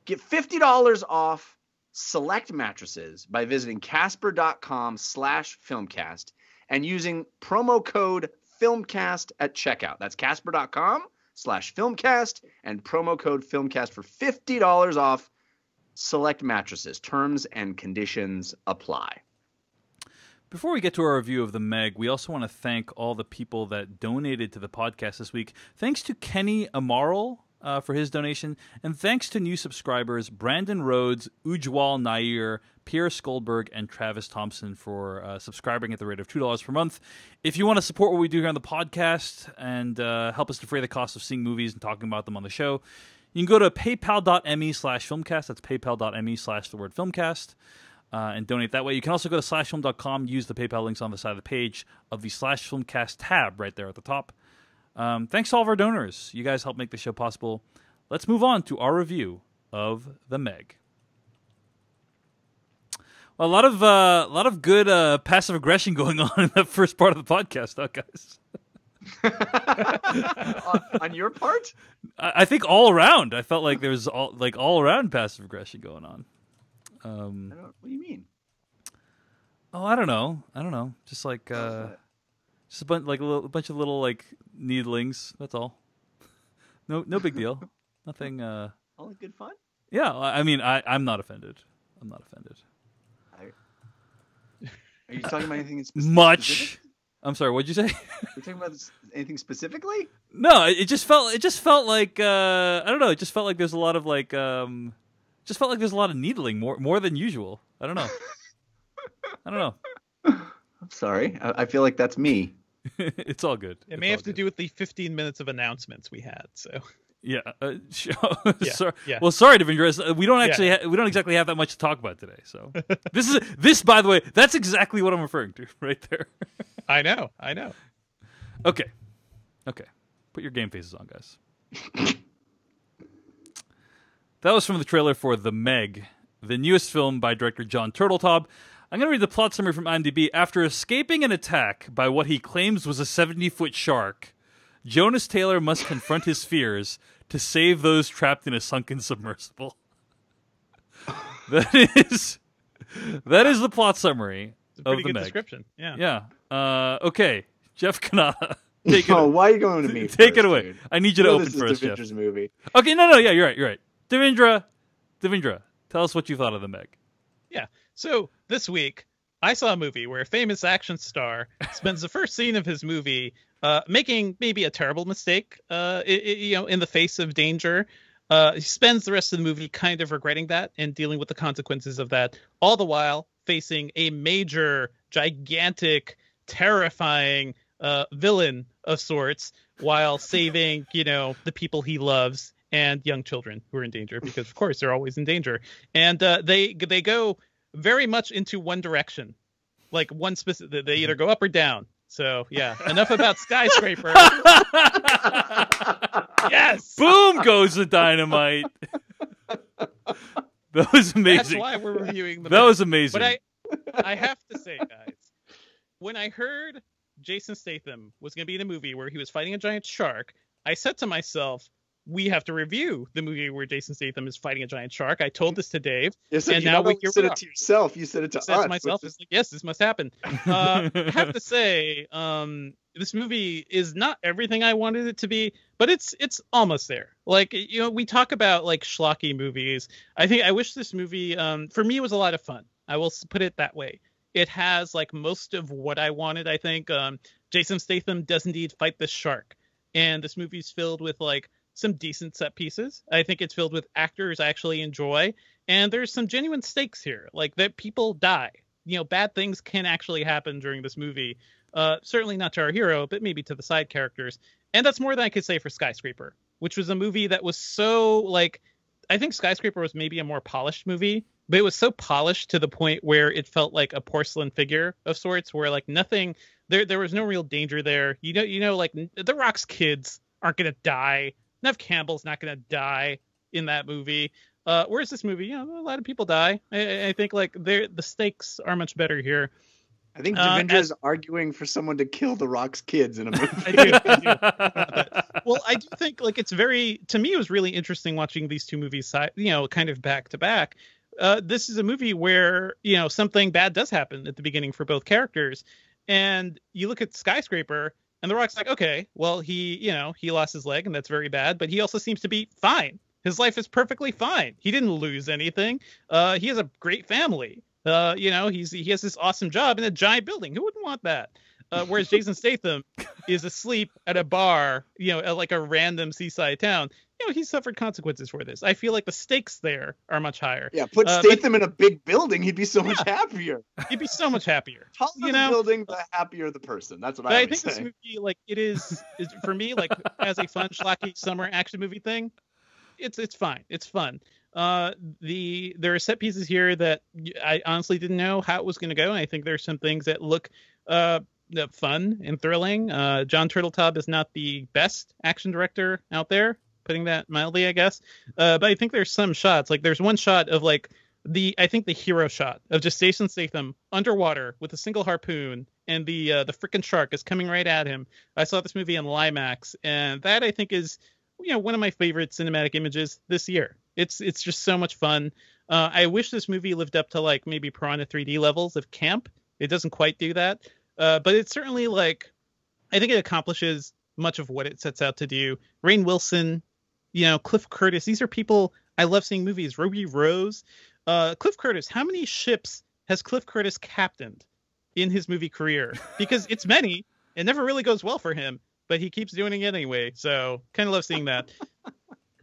get $50 off select mattresses by visiting casper.com/filmcast and using promo code FILMCAST at checkout. That's Casper.com/filmcast and promo code FILMCAST for $50 off select mattresses. Terms and conditions apply. Before we get to our review of The Meg, we also want to thank all the people that donated to the podcast this week. Thanks to Kenny Amaral for his donation, and thanks to new subscribers Brandon Rhodes, Ujwal Nair, Pierre Skolberg, and Travis Thompson for subscribing at the rate of $2 per month. If you want to support what we do here on the podcast and help us defray the cost of seeing movies and talking about them on the show, you can go to paypal.me/filmcast. That's paypal.me/filmcast. And donate that way. You can also go to slashfilm.com, use the PayPal links on the side of the page of the /filmcast tab right there at the top. Thanks to all of our donors. You guys help make the show possible. Let's move on to our review of The Meg. Well, a lot of good passive aggression going on in the first part of the podcast, huh, guys? On your part? I think all around. I felt like there was all around passive aggression going on. What do you mean? Oh, I don't know. Just like just a bunch of little like needlings. That's all. No big deal. Nothing. All good fun. Yeah, I mean, I'm not offended. I'm not offended. Are you talking about anything specific? Much. I'm sorry. What'd you say? You're talking about anything specifically? No, it just felt like I don't know. It just felt like there's a lot of like just felt like there's a lot of needling, more than usual. I don't know. I'm sorry. I feel like that's me. It's all good. It may have to do with the 15 minutes of announcements we had. So yeah. Yeah. Well, sorry, Devindra. We don't actually we don't exactly have that much to talk about today. So this by the way, that's exactly what I'm referring to right there. I know. Okay. Put your game faces on, guys. That was from the trailer for The Meg, the newest film by director John Turteltaub. I'm going to read the plot summary from IMDb. After escaping an attack by what he claims was a 70-foot shark, Jonas Taylor must confront his fears to save those trapped in a sunken submersible. That is the plot summary It's a pretty of The good Meg. Description. Yeah. Yeah. Okay. Jeff Kanata. Why are you going to me? Take first, it away. Dude? I need you to open this first, is Jeff. Devindra's movie. Okay, no, yeah, you're right. Devindra, tell us what you thought of The Meg. Yeah. So this week, I saw a movie where a famous action star spends the first scene of his movie making maybe a terrible mistake, in the face of danger. He spends the rest of the movie kind of regretting that and dealing with the consequences of that, all the while facing a major, gigantic, terrifying villain of sorts, while saving, the people he loves and young children who are in danger, because of course they're always in danger. And they go very much into one direction, like one specific. They either go up or down. So yeah, enough about Skyscraper. Yes. Boom goes the dynamite. That was amazing. That's why we're reviewing the. That was amazing. But I have to say, guys, when I heard Jason Statham was going to be in a movie where he was fighting a giant shark, I said to myself, we have to review the movie where Jason Statham is fighting a giant shark. I told this to Dave, and now you said it to yourself. You said it to us. I said to myself, it's like, yes, this must happen. I have to say, this movie is not everything I wanted it to be, but it's almost there. Like, we talk about like schlocky movies. I wish this movie, for me, was a lot of fun. I will put it that way. It has like most of what I wanted. I think Jason Statham does indeed fight this shark, and this movie's filled with like some decent set pieces. I think it's filled with actors I actually enjoy, and there's some genuine stakes here, like that people die. Bad things can actually happen during this movie. Certainly not to our hero, but maybe to the side characters. And that's more than I could say for Skyscraper, which was a movie that was so like, I think Skyscraper was maybe a more polished movie, but it was so polished to the point where it felt like a porcelain figure of sorts, where like nothing, there was no real danger there. Like The Rock's kids aren't going to die. Nev Campbell's not going to die in that movie. Whereas this movie, a lot of people die. I think like the stakes are much better here. I think Devindra is arguing for someone to kill The Rock's kids in a movie. I do. Well, I do think like to me, it was really interesting watching these two movies, kind of back to back. This is a movie where, something bad does happen at the beginning for both characters. And you look at Skyscraper, and The Rock's like, okay, well, he lost his leg, and that's very bad, but he also seems to be fine. His life is perfectly fine. He didn't lose anything. He has a great family. He has this awesome job in a giant building. Who wouldn't want that? Whereas Jason Statham is asleep at a bar, at like a random seaside town. He suffered consequences for this. I feel like the stakes there are much higher. Yeah, put Statham in a big building, he'd be so much happier. He'd be so much happier. Taller the building, the happier the person. That's what I think say. This movie, like, it is for me, like, as a fun, schlocky summer action movie thing, it's fine. It's fun. There are set pieces here that I honestly didn't know how it was going to go. And I think there's some things that look fun and thrilling. John Turteltaub is not the best action director out there, putting that mildly, I guess. But I think there's some shots. Like, there's one shot of like the hero shot of just Jason Statham underwater with a single harpoon, and the freaking shark is coming right at him. I saw this movie in Limax, and that I think is one of my favorite cinematic images this year. It's just so much fun. I wish this movie lived up to like maybe Piranha 3D levels of camp. It doesn't quite do that. But it's certainly like, I think it accomplishes much of what it sets out to do. Rainn Wilson, Cliff Curtis, these are people I love seeing movies. Ruby Rose, Cliff Curtis. How many ships has Cliff Curtis captained in his movie career? Because it's many. It never really goes well for him, but he keeps doing it anyway. So kind of love seeing that.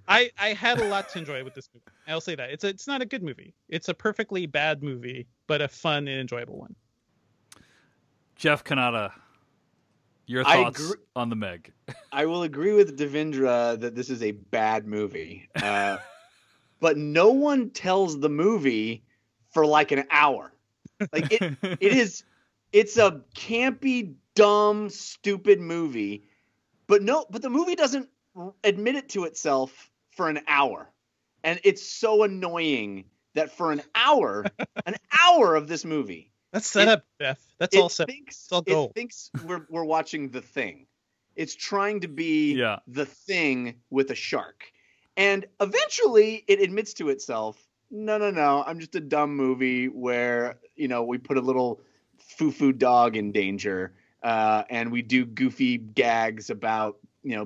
I had a lot to enjoy with this movie. I'll say that. It's not a good movie. It's a perfectly bad movie, but a fun and enjoyable one. Jeff Kanata, your thoughts on the Meg? I will agree with Devindra that this is a bad movie. But no one tells the movie for like an hour. Like it's a campy, dumb, stupid movie. But the movie doesn't admit it to itself for an hour. And it's so annoying that for an hour of this movie, that's set up, Jeff. That's all set. It thinks we're watching The Thing. It's trying to be The Thing with a shark. And eventually it admits to itself, no, I'm just a dumb movie where, we put a little foo-foo dog in danger, and we do goofy gags about,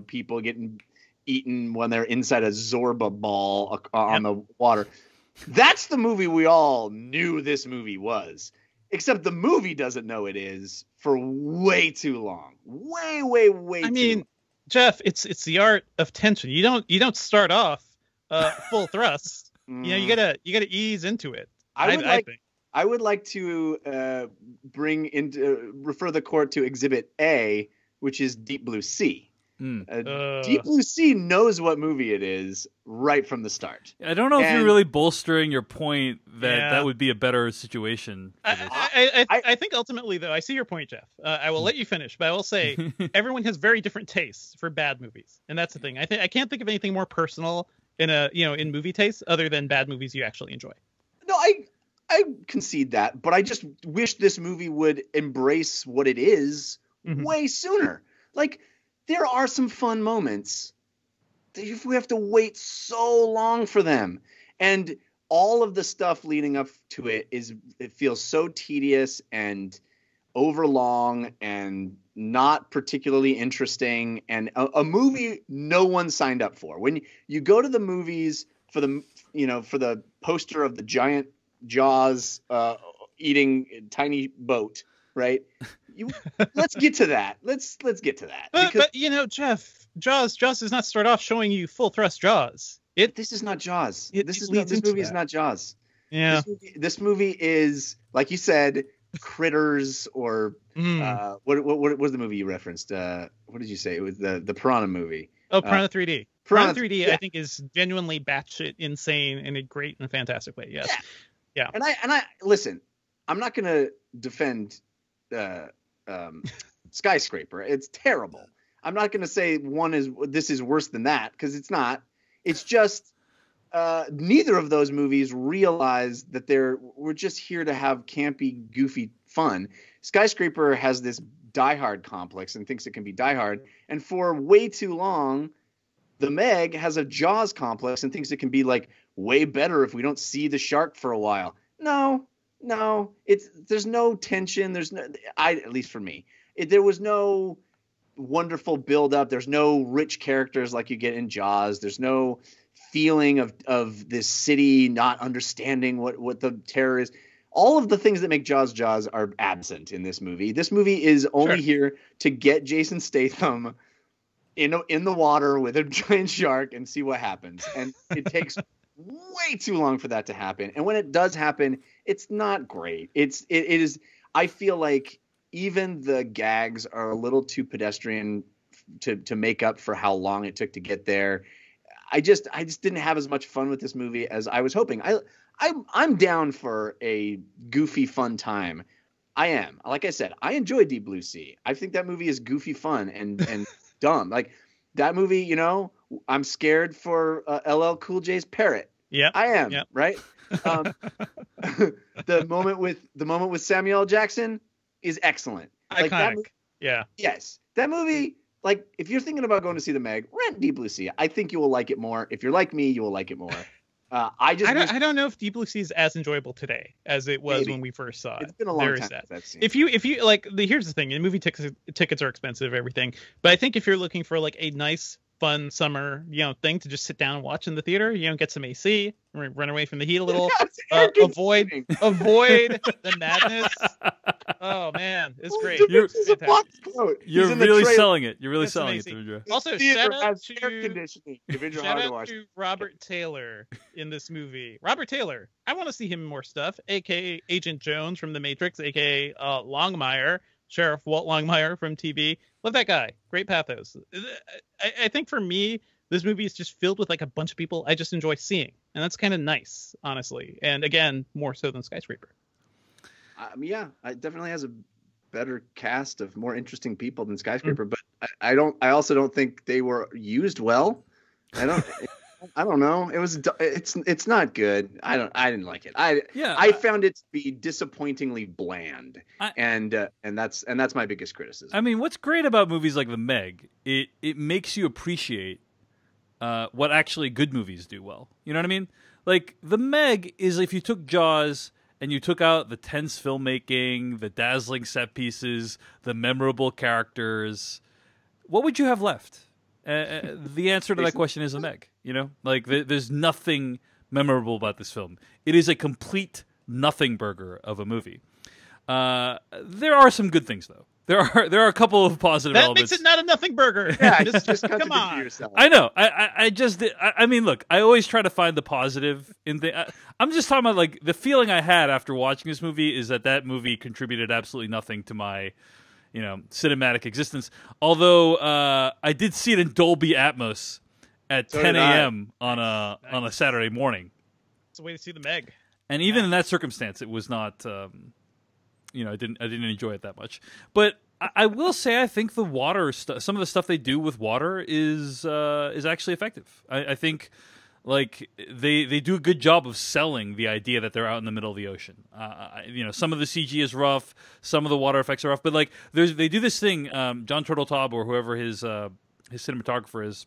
people getting eaten when they're inside a Zorba ball on the water. That's the movie we all knew this movie was. Except the movie doesn't know it is for way too long. Way too long. Jeff, it's the art of tension. You don't start off full thrust. You gotta ease into it. I think. I would like to refer the court to Exhibit A, which is Deep Blue Sea. Deep Blue Sea knows what movie it is right from the start. I don't know if you're really bolstering your point that would be a better situation. I think ultimately, though, I see your point, Jeff. I will let you finish, but I will say everyone has very different tastes for bad movies, and that's the thing. I can't think of anything more personal in movie taste other than bad movies you actually enjoy. No, I concede that, but I just wish this movie would embrace what it is way sooner. Like, there are some fun moments. If we have to wait so long for them, and all of the stuff leading up to it feels so tedious and overlong and not particularly interesting, and a movie no one signed up for. When you go to the movies for the poster of the giant Jaws eating tiny boat, right? Let's get to that. Let's get to that. But Jeff, Jaws does not start off showing you full thrust Jaws. This is not Jaws. This movie is not Jaws. Yeah. This movie is, like you said, Critters or what was the movie you referenced? What did you say? It was the Piranha movie. Oh, Piranha 3D. Piranha 3D, yeah. I think, is genuinely batshit insane in a great and fantastic way. Yes. Yeah. And I listen. I'm not going to defend Skyscraper. It's terrible. I'm not going to say this is worse than that, because it's not. It's just neither of those movies realize that we're just here to have campy, goofy fun. Skyscraper has this Die Hard complex and thinks it can be Die Hard, and for way too long, The Meg has a Jaws complex and thinks it can be like way better if we don't see the shark for a while. No, No, there's no tension. There's no, at least for me, there was no wonderful build up. There's no rich characters like you get in Jaws. There's no feeling of this city not understanding what the terror is. All of the things that make Jaws are absent in this movie. This movie is only here to get Jason Statham in the water with a giant shark and see what happens. And it takes way too long for that to happen. And when it does happen, it's not great. It is. I feel like even the gags are a little too pedestrian to make up for how long it took to get there. I just didn't have as much fun with this movie as I was hoping. I'm down for a goofy, fun time. I am. Like I said, I enjoy Deep Blue Sea. I think that movie is goofy, fun, and dumb. Like that movie, you know, I'm scared for LL Cool J's parrot. Yeah, I am. Yep. Right. The moment with Samuel L. Jackson is excellent. Iconic. Like yeah. Yes, that movie. Like, if you're thinking about going to see The Meg, rent Deep Blue Sea. I think you will like it more. If you're like me, you will like it more. I don't know if Deep Blue Sea is as enjoyable today as it was when we first saw it. It's been a long time since I've seen it. If you like, here's the thing: the movie tickets are expensive, everything. But I think if you're looking for like a nice, fun summer, thing to just sit down and watch in the theater, get some AC, run away from the heat a little, avoid the madness. Oh man, it's great. You're really selling it. You're really selling it, Devindra. Also, shout out to Robert Taylor in this movie. Robert Taylor, I want to see him in more stuff, aka Agent Jones from The Matrix, aka Longmire, Sheriff Walt Longmire from TV. Love that guy. Great pathos. I think for me, this movie is just filled with like a bunch of people I just enjoy seeing, and that's kind of nice, honestly. And again, more so than Skyscraper. Yeah, it definitely has a better cast of more interesting people than Skyscraper, but I also don't think they were used well. I don't know. It's not good. I didn't like it. I found it to be disappointingly bland, and that's my biggest criticism. I mean, what's great about movies like The Meg, it makes you appreciate what actually good movies do well. You know what I mean? Like The Meg is if you took Jaws and you took out the tense filmmaking, the dazzling set pieces, the memorable characters, what would you have left? The answer to that question is The Meg. Like there's nothing memorable about this film. It is a complete nothing burger of a movie. There are some good things though. There are a couple of positive elements. That makes it not a nothing burger. Yeah, just come on. Yourself. I know. I mean, look. I always try to find the positive in I'm just talking about like the feeling I had after watching this movie is that movie contributed absolutely nothing to my, cinematic existence. Although I did see it in Dolby Atmos at 10 a.m. on a Saturday morning. It's a way to see The Meg. And even in that circumstance, it was not. I didn't enjoy it that much. But I will say I think the water stuff, some of the stuff they do with water is actually effective. I think like they do a good job of selling the idea that they're out in the middle of the ocean. Some of the CG is rough, some of the water effects are rough, but like they do this thing. John Turteltaub or whoever his cinematographer is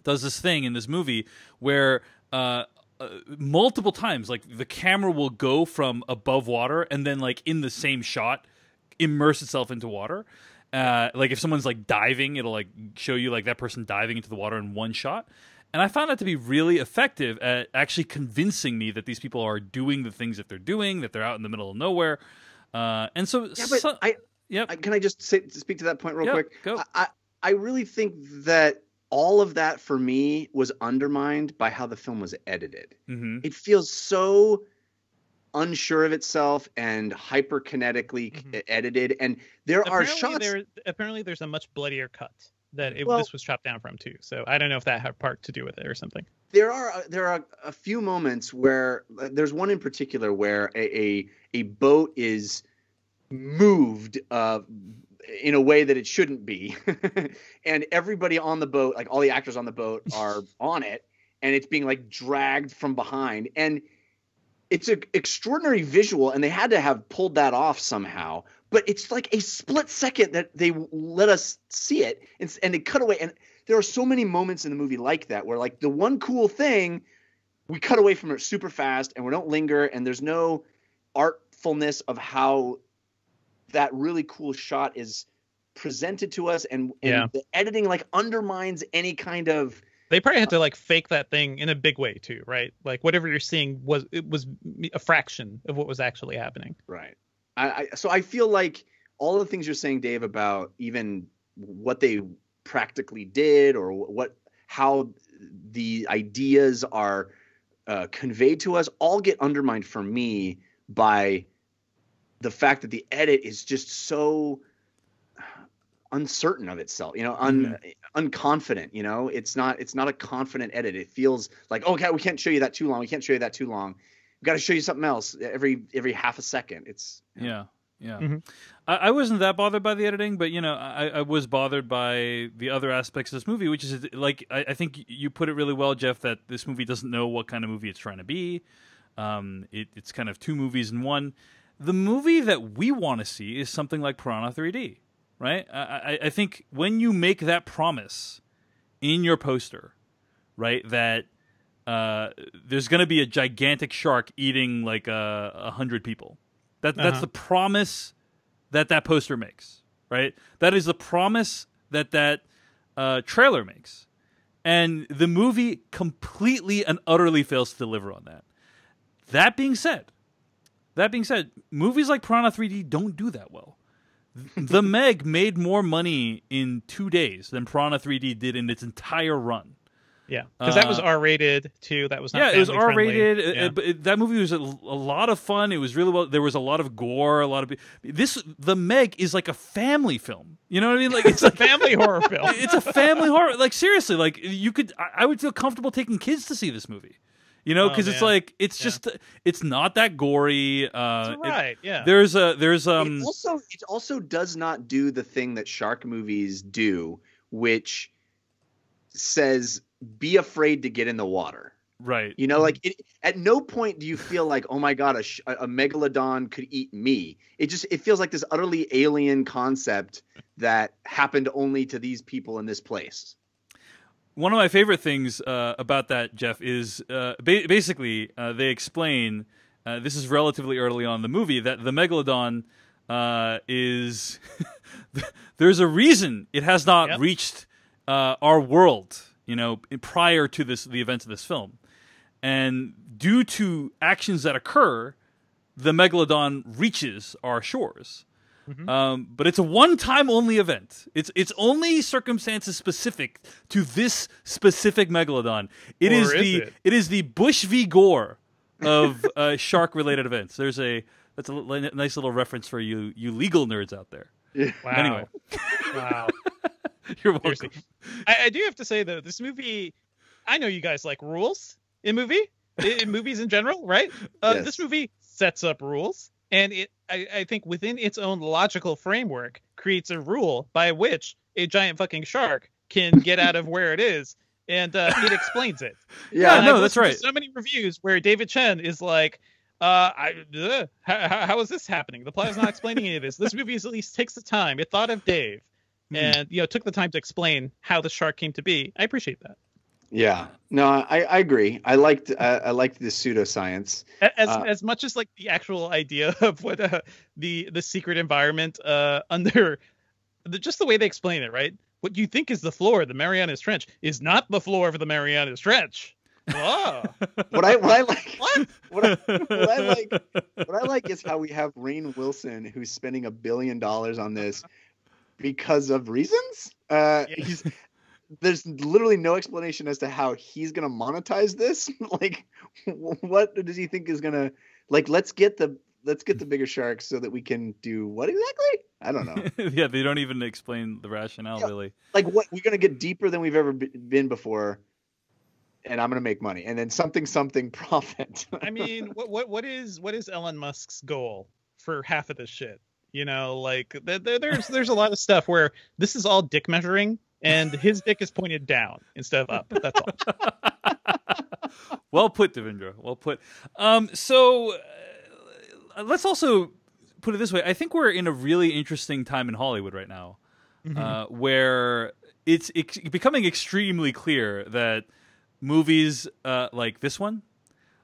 does this thing in this movie where. Multiple times, like the camera will go from above water and then like in the same shot immerse itself into water. Like if someone's like diving, it'll like show you like that person diving into the water in one shot. And I found that to be really effective at actually convincing me that these people are doing the things that they're doing, that they're out in the middle of nowhere. And so, can I just speak to that point real quick? Go. I really think that all of that for me was undermined by how the film was edited. Mm-hmm. It feels so unsure of itself and hyperkinetically edited. And there are shots. Apparently, there's a much bloodier cut this was chopped down from too. So I don't know if that had part to do with it or something. There are a few moments where there's one in particular where a boat is moved in a way that it shouldn't be. And everybody on the boat, like all the actors on the boat are on it, and it's being like dragged from behind. And it's an extraordinary visual, and they had to have pulled that off somehow. But it's like a split second that they let us see it, and they cut away. And there are so many moments in the movie like that where like the one cool thing, we cut away from it super fast and we don't linger, and there's no artfulness of how that really cool shot is presented to us, and the editing like undermines any kind of. They probably had to like fake that thing in a big way too, right? Like whatever you're seeing was a fraction of what was actually happening. Right. So I feel like all the things you're saying, Dave, about even what they practically did or how the ideas are conveyed to us all get undermined for me by the fact that the edit is just so uncertain of itself, unconfident. It's not a confident edit. It feels like, okay, we can't show you that too long. We can't show you that too long. We've got to show you something else every half a second. It's yeah. Mm-hmm. I wasn't that bothered by the editing, but I was bothered by the other aspects of this movie, which is like I think you put it really well, Jeff, that this movie doesn't know what kind of movie it's trying to be. It's kind of two movies in one. The movie that we want to see is something like Piranha 3D, right? I think when you make that promise in your poster, right, that there's going to be a gigantic shark eating like 100 people. That's the promise that poster makes, right? That is the promise that trailer makes. And the movie completely and utterly fails to deliver on that. That being said, movies like Piranha 3D don't do that well. The Meg made more money in 2 days than Piranha 3D did in its entire run. Yeah, because that was R-rated too. That was not it was R-rated. Yeah. That movie was a lot of fun. It was really well. There was a lot of gore. The Meg is like a family film. You know what I mean? Like it's a family horror film. It's a family horror. Like seriously, like I would feel comfortable taking kids to see this movie. Because it's like it's not that gory. That's right. It also does not do the thing that shark movies do, which says be afraid to get in the water. Right. At no point do you feel like, oh my God, a megalodon could eat me. It feels like this utterly alien concept that happened only to these people in this place. One of my favorite things about that, Jeff, is basically they explain, this is relatively early on in the movie, that the megalodon is there's a reason it has not reached our world, prior to the events of this film. And due to actions that occur, the megalodon reaches our shores. Mm-hmm. But it's a one-time only event. It's only circumstances specific to this specific megalodon. It is the Bush v. Gore of shark-related events. That's a nice little reference for you legal nerds out there. Yeah. Wow. Anyway, wow. You're welcome. I do have to say though, this movie, I know you guys like rules in movies in general, right? Yes. This movie sets up rules. And I think within its own logical framework creates a rule by which a giant fucking shark can get out of where it is, and it explains it. Yeah, no, that's right. So many reviews where David Chen is like, how is this happening? The plot is not explaining any of this. This movie at least takes the time. It thought of Dave, and took the time to explain how the shark came to be. I appreciate that. Yeah, no, I agree. I liked the pseudoscience as much as like the actual idea of what the secret environment under just the way they explain it, right? What you think is the floor of the Marianas Trench is not the floor of the Marianas Trench. Whoa. What I like is how we have Rainn Wilson, who's spending $1 billion on this because of reasons. There's literally no explanation as to how he's going to monetize this. Like, what does he think is going to, like, let's get the bigger sharks so that we can do what exactly? I don't know. Yeah, they don't even explain the rationale, really. Like, what, we're going to get deeper than we've ever been before, and I'm going to make money, and then something profit. I mean, what is Elon Musk's goal for half of this shit? Like there's a lot of stuff where this is all dick measuring. And his dick is pointed down instead of up. That's all. Well put, Devendra. Well put. So let's also put it this way. I think we're in a really interesting time in Hollywood right now, where it's becoming extremely clear that movies like this one,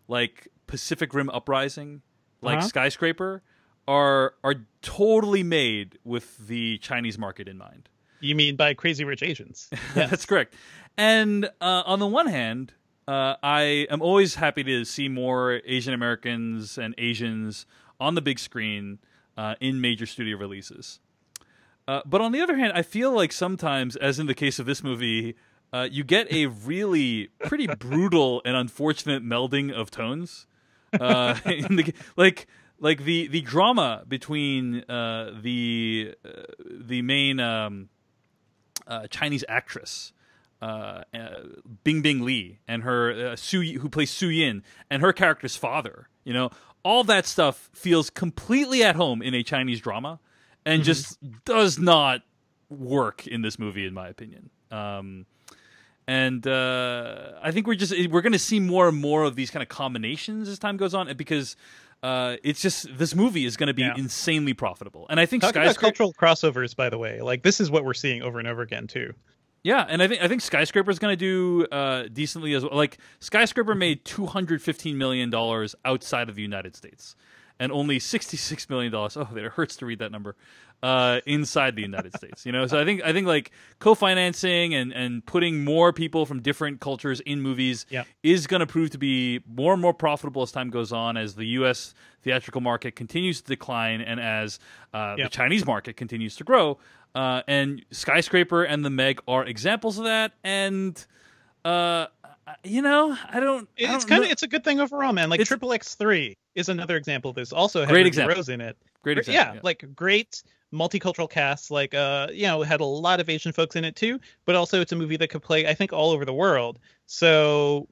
like Pacific Rim Uprising, like Skyscraper, are totally made with the Chinese market in mind. You mean by Crazy Rich Asians? Yes. That's correct. And on the one hand, I am always happy to see more Asian Americans and Asians on the big screen in major studio releases. But on the other hand, I feel like sometimes, as in the case of this movie, you get a really pretty brutal and unfortunate melding of tones. Like the drama between the main Chinese actress, Bing Bing Lee, and her who plays Su Yin, and her character's father. You know, all that stuff feels completely at home in a Chinese drama, and just does not work in this movie, in my opinion. And I think we're going to see more and more of these kind of combinations as time goes on, because it's just, this movie is going to be insanely profitable. And I think about cultural crossovers, by the way, like this is what we're seeing over and over again too. Yeah, and I think Skyscraper is going to do decently as well. Like Skyscraper made $215 million outside of the United States, and only $66 million. Oh, it hurts to read that number. Inside the United States, you know. So I think like co-financing and putting more people from different cultures in movies is going to prove to be more and more profitable as time goes on, as the U.S. theatrical market continues to decline, and as the Chinese market continues to grow. And Skyscraper and The Meg are examples of that. And you know, it's a good thing overall, man. Like Triple X3 is another example of this. Also had Ruby Rose in it. Great example. Yeah, like great multicultural cast, like you know, had a lot of Asian folks in it too, but also it's a movie that could play, I think, all over the world. So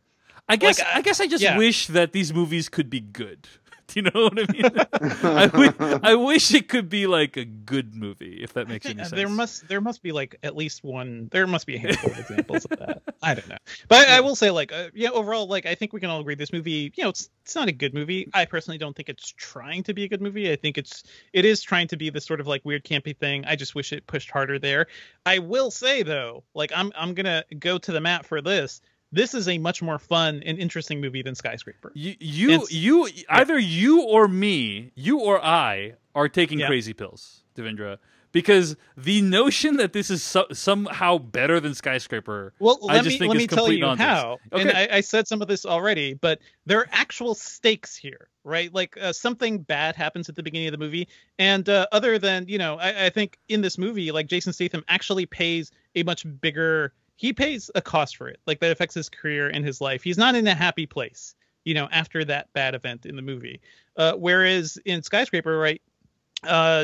I guess I just wish that these movies could be good. Do you know what I mean? I wish it could be like a good movie, if that makes any sense. There must be like at least one. There must be a handful of examples of that. I don't know, but I will say, like, overall, like, I think we can all agree this movie, you know, it's not a good movie. I personally don't think it's trying to be a good movie. I think it is trying to be this sort of like weird campy thing. I just wish it pushed harder there. I will say though, like, I'm gonna go to the mat for this. This is a much more fun and interesting movie than Skyscraper. Either you or me, you or I, are taking crazy pills, Devendra, because the notion that this is somehow better than Skyscraper, let me tell you how. Okay. And I said some of this already, but there are actual stakes here, right? Like something bad happens at the beginning of the movie, and other than, you know, I think in this movie, like, Jason Statham actually pays a much bigger. He pays a cost for it, like, that affects his career and his life. He's not in a happy place, you know, after that bad event in the movie. Whereas in Skyscraper, right,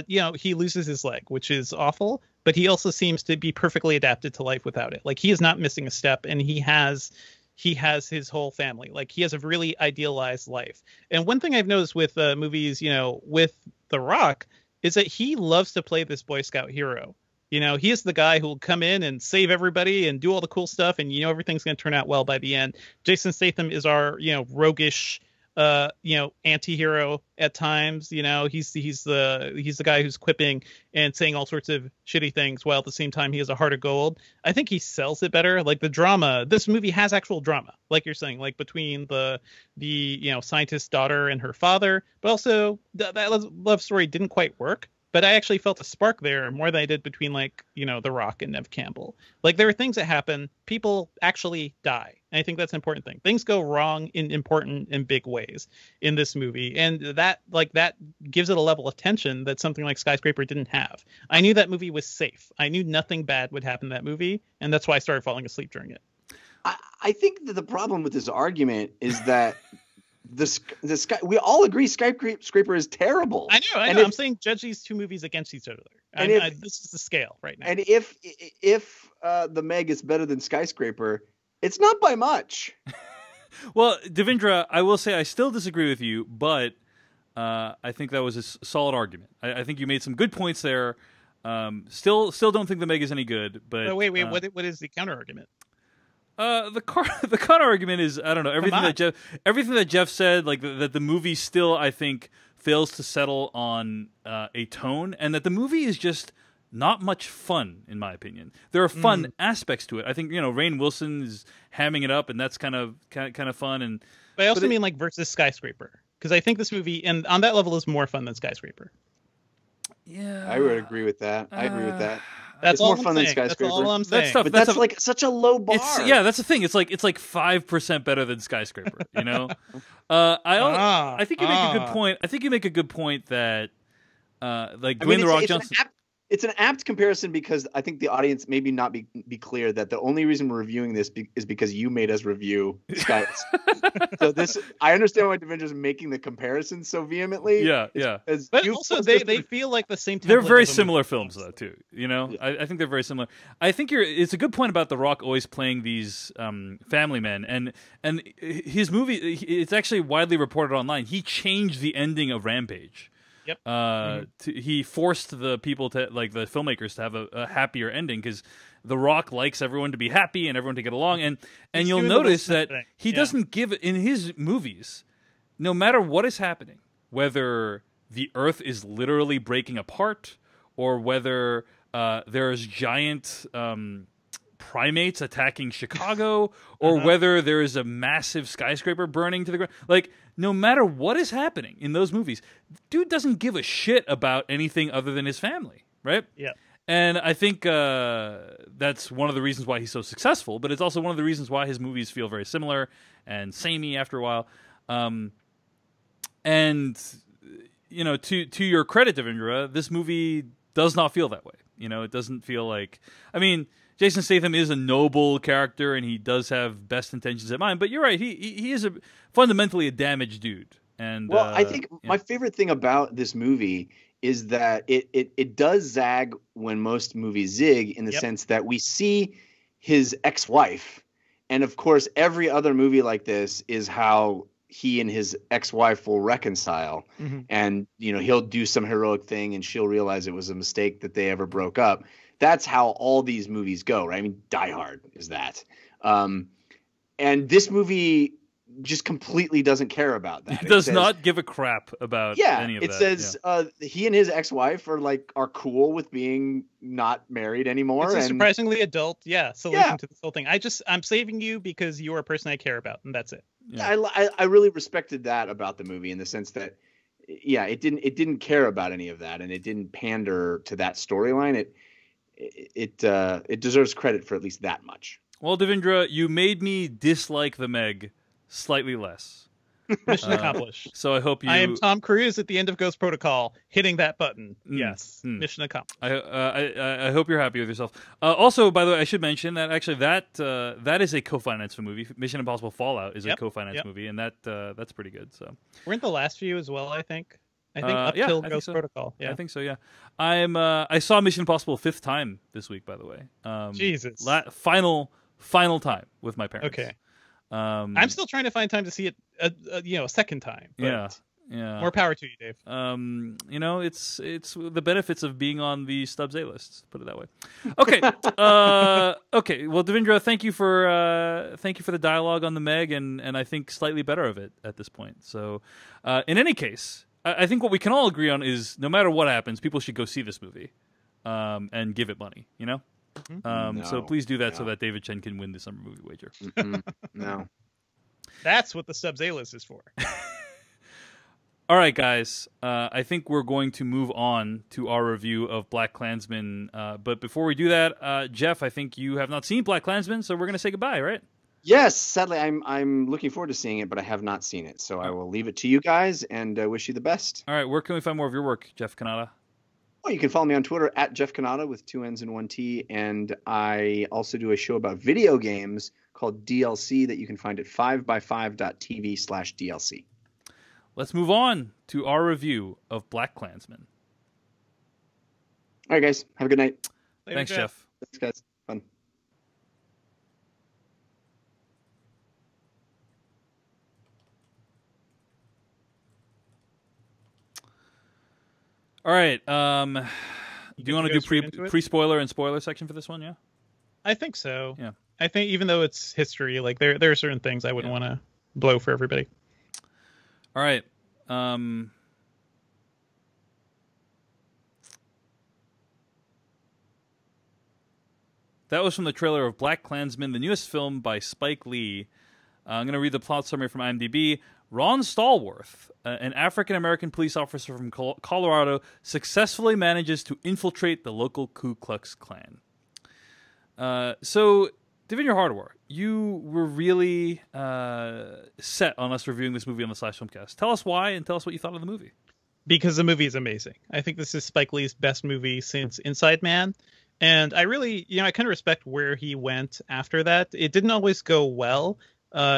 you know, he loses his leg, which is awful, but he also seems to be perfectly adapted to life without it. Like, he is not missing a step, and he has his whole family. Like, he has a really idealized life. And one thing I've noticed with movies, you know, with The Rock, is that he loves to play this Boy Scout hero. You know, he is the guy who will come in and save everybody and do all the cool stuff, and, you know, everything's going to turn out well by the end. Jason Statham is our, you know, roguish, you know, anti-hero at times. You know, he's the guy who's quipping and saying all sorts of shitty things, while at the same time he has a heart of gold. I think he sells it better. Like, the drama, this movie has actual drama, like you're saying, like between the you know, scientist's daughter and her father, but also that love story didn't quite work. But I actually felt a spark there more than I did between, like, you know, The Rock and Neve Campbell. Like, there are things that happen. People actually die. And I think that's an important thing. Things go wrong in important and big ways in this movie. And that gives it a level of tension that something like Skyscraper didn't have. I knew that movie was safe. I knew nothing bad would happen in that movie. And that's why I started falling asleep during it. I think that the problem with this argument is that we all agree Skyscraper is terrible. I know. I'm saying judge these two movies against each other. This is the scale right now. And if The Meg is better than Skyscraper, it's not by much. Well, Devendra, I will say I still disagree with you, but I think that was a solid argument. I think you made some good points there. Still don't think The Meg is any good. But wait, what is the counter argument? The counter argument is, I don't know, everything that Jeff said, like that the movie still, I think, fails to settle on a tone, and that the movie is just not much fun, in my opinion. There are fun aspects to it. I think, you know, Rainn Wilson is hamming it up, and that's kind of fun. But I also mean, like, versus Skyscraper. because I think this movie, and on that level, is more fun than Skyscraper. Yeah, I would agree with that. I agree with that. That's it's all more I'm fun saying. than Skyscraper. That's all I'm saying. That's tough. But that's like such a low bar. That's the thing. It's like 5% better than Skyscraper. You know, I think you make a good point. I think you make a good point that like Dwayne The Rock Johnson. It's an apt comparison because I think the audience maybe not be clear that the only reason we're reviewing this is because you made us review Sky. So I understand why Devindra's making the comparison so vehemently. Yeah. But also they feel like the same. They're very similar films though too. You know, yeah. I think they're very similar. I think it's a good point about The Rock always playing these family men, and his movie. It's actually widely reported online. He changed the ending of Rampage. Yep. He forced the people the filmmakers to have a happier ending because The Rock likes everyone to be happy and everyone to get along. And you'll notice that he doesn't give in his movies, no matter what is happening, whether the Earth is literally breaking apart or whether there's giant primates attacking Chicago or whether there is a massive skyscraper burning to the ground. Like, no matter what is happening in those movies, dude doesn't give a shit about anything other than his family, right? Yeah. And I think that's one of the reasons why he's so successful, but it's also one of the reasons why his movies feel very similar and samey after a while. And, you know, to your credit, Devindra, this movie does not feel that way. You know, it doesn't feel like... I mean, Jason Statham is a noble character, and he does have best intentions in mind. But you're right; he is fundamentally a damaged dude. And I think my favorite thing about this movie is that it does zag when most movies zig, in the sense that we see his ex-wife, and of course, every other movie like this is how he and his ex-wife will reconcile, and he'll do some heroic thing, and she'll realize it was a mistake that they ever broke up. That's how all these movies go, right? I mean, Die Hard is that. And this movie just completely doesn't care about that. It does not give a crap about any of that. It says he and his ex-wife are cool with being not married anymore. It's a surprisingly adult, solution to this whole thing. I'm saving you because you're a person I care about, and that's it. Yeah, I really respected that about the movie, in the sense that, it didn't care about any of that, and it didn't pander to that storyline. It deserves credit for at least that much. Well, Devindra, you made me dislike the Meg slightly less. Mission accomplished. So I hope I am Tom Cruise at the end of Ghost Protocol, hitting that button. Yes, mission accomplished. I hope you're happy with yourself. Also, by the way, I should mention that actually that is a co-financed movie. Mission Impossible Fallout is a co-financed movie, and that's pretty good. So weren't the last few as well? I think up till Ghost Protocol. Yeah, I think so. Yeah, I saw Mission Impossible a fifth time this week. By the way, Jesus, final time with my parents. Okay. I'm still trying to find time to see it, a second time. But yeah. More power to you, Dave. It's the benefits of being on the Stubbs A list. Put it that way. Okay. Okay. Well, Devindra, thank you for the dialogue on the Meg, and I think slightly better of it at this point. So, in any case, I think what we can all agree on is no matter what happens, people should go see this movie, and give it money. You know. So please do that so that David Chen can win the summer movie wager. No. That's what the Stubbs A-list is for. All right, guys. I think we're going to move on to our review of BlacKkKlansman. But before we do that, Jeff, I think you have not seen BlacKkKlansman, so we're going to say goodbye, right? Yes, sadly, I'm looking forward to seeing it, but I have not seen it. So I will leave it to you guys, and wish you the best. All right, where can we find more of your work, Jeff Kanata? Well, you can follow me on Twitter at Jeff Kanata with 2 N's and 1 T. And I also do a show about video games called DLC that you can find at 5by5.tv/DLC. Let's move on to our review of BlacKkKlansman. All right, guys. Have a good night. Later, Thanks, Jeff. Thanks, guys. Fun. All right. Do you want to do pre-spoiler and spoiler section for this one? Yeah. I think so. Yeah. I think even though it's history, like there are certain things I wouldn't want to blow for everybody. All right. That was from the trailer of BlacKkKlansman, the newest film by Spike Lee. I'm going to read the plot summary from IMDb. Ron Stallworth, an African-American police officer from Colorado, successfully manages to infiltrate the local Ku Klux Klan. So, Devin Hardware, you were really set on us reviewing this movie on the Slash Filmcast. Tell us why, and tell us what you thought of the movie. Because the movie is amazing. I think this is Spike Lee's best movie since Inside Man. And I really, I kind of respect where he went after that. It didn't always go well.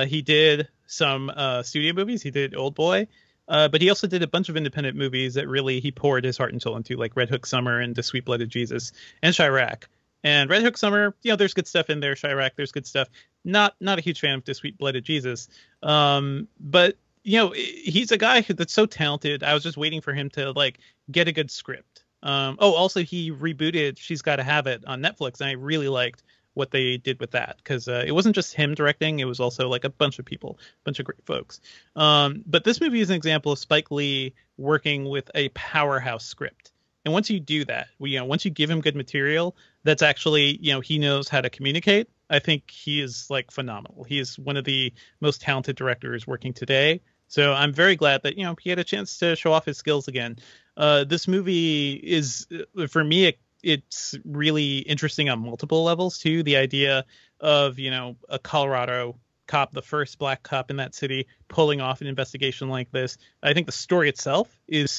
He did some studio movies. He did Old Boy. But he also did a bunch of independent movies that really he poured his heart and soul into, like Red Hook Summer and The Sweet Blooded Jesus and Chirac. And Red Hook Summer, there's good stuff in there. Chirac, there's good stuff. Not a huge fan of The Sweet Blooded Jesus. But he's a guy that's so talented. I was just waiting for him to get a good script. Also he rebooted She's Gotta Have It on Netflix, and I really liked what they did with that, because it wasn't just him directing, it was also a bunch of people, a bunch of great folks. But this movie is an example of Spike Lee working with a powerhouse script. And once you do that, once you give him good material that's actually, he knows how to communicate, I think he is phenomenal. He is one of the most talented directors working today. So I'm very glad that, he had a chance to show off his skills again. This movie is, for me, it's really interesting on multiple levels too. The idea of, a Colorado cop, the first black cop in that city, pulling off an investigation like this. I think the story itself is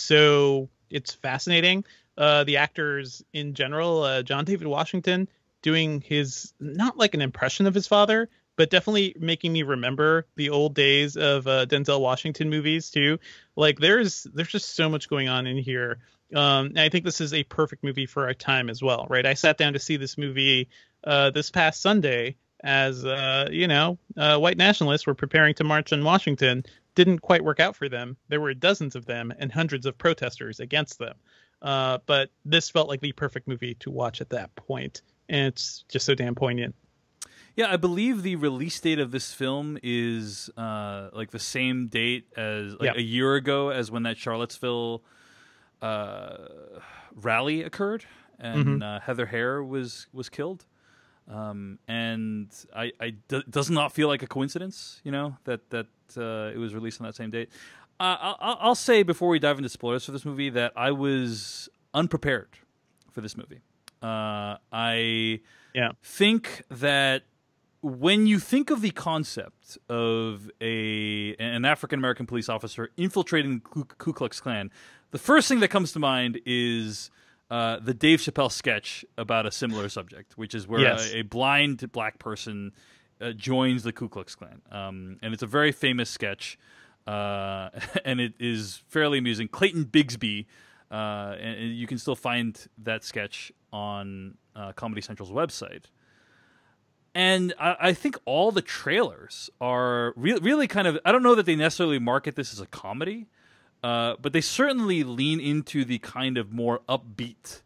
it's fascinating. The actors in general, John David Washington doing his, not an impression of his father, but definitely making me remember the old days of Denzel Washington movies too. There's just so much going on in here. And I think this is a perfect movie for our time as well, right? I sat down to see this movie this past Sunday as, white nationalists were preparing to march on Washington. Didn't quite work out for them. There were dozens of them and hundreds of protesters against them. But this felt like the perfect movie to watch at that point. And it's just so damn poignant. Yeah, I believe the release date of this film is the same date as a year ago as when that Charlottesville rally occurred, and Heather Hare was killed. And does not feel like a coincidence, that it was released on that same date. I'll say before we dive into spoilers for this movie that I was unprepared for this movie. I think that when you think of the concept of an African-American police officer infiltrating the Ku Klux Klan, the first thing that comes to mind is the Dave Chappelle sketch about a similar subject, which is where a blind black person joins the Ku Klux Klan. And it's a very famous sketch, and it is fairly amusing. Clayton Bigsby, and you can still find that sketch on Comedy Central's website. And I think all the trailers are really kind of, I don't know that they necessarily market this as a comedy, but they certainly lean into the kind of more upbeat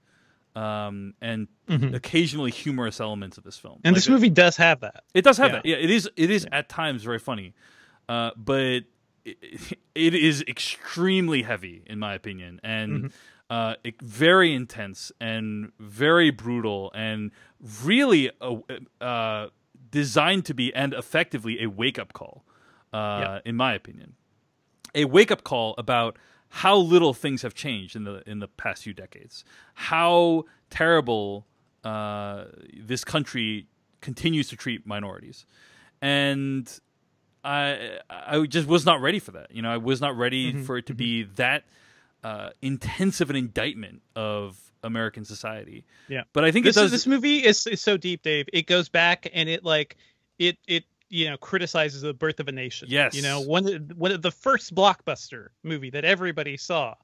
and occasionally humorous elements of this film. And this movie does have that. It does have that. Yeah, it is at times very funny, but it is extremely heavy, in my opinion, and very intense and very brutal and really designed to be, and effectively, a wake-up call, in my opinion. A wake-up call about how little things have changed in the past few decades. How terrible this country continues to treat minorities. And I just was not ready for that. I was not ready for it to be that intensive an indictment of American society. Yeah, but I think this movie is so deep, Dave. It goes back and it criticizes the birth of a nation. Yes, one of the first blockbuster movie that everybody saw,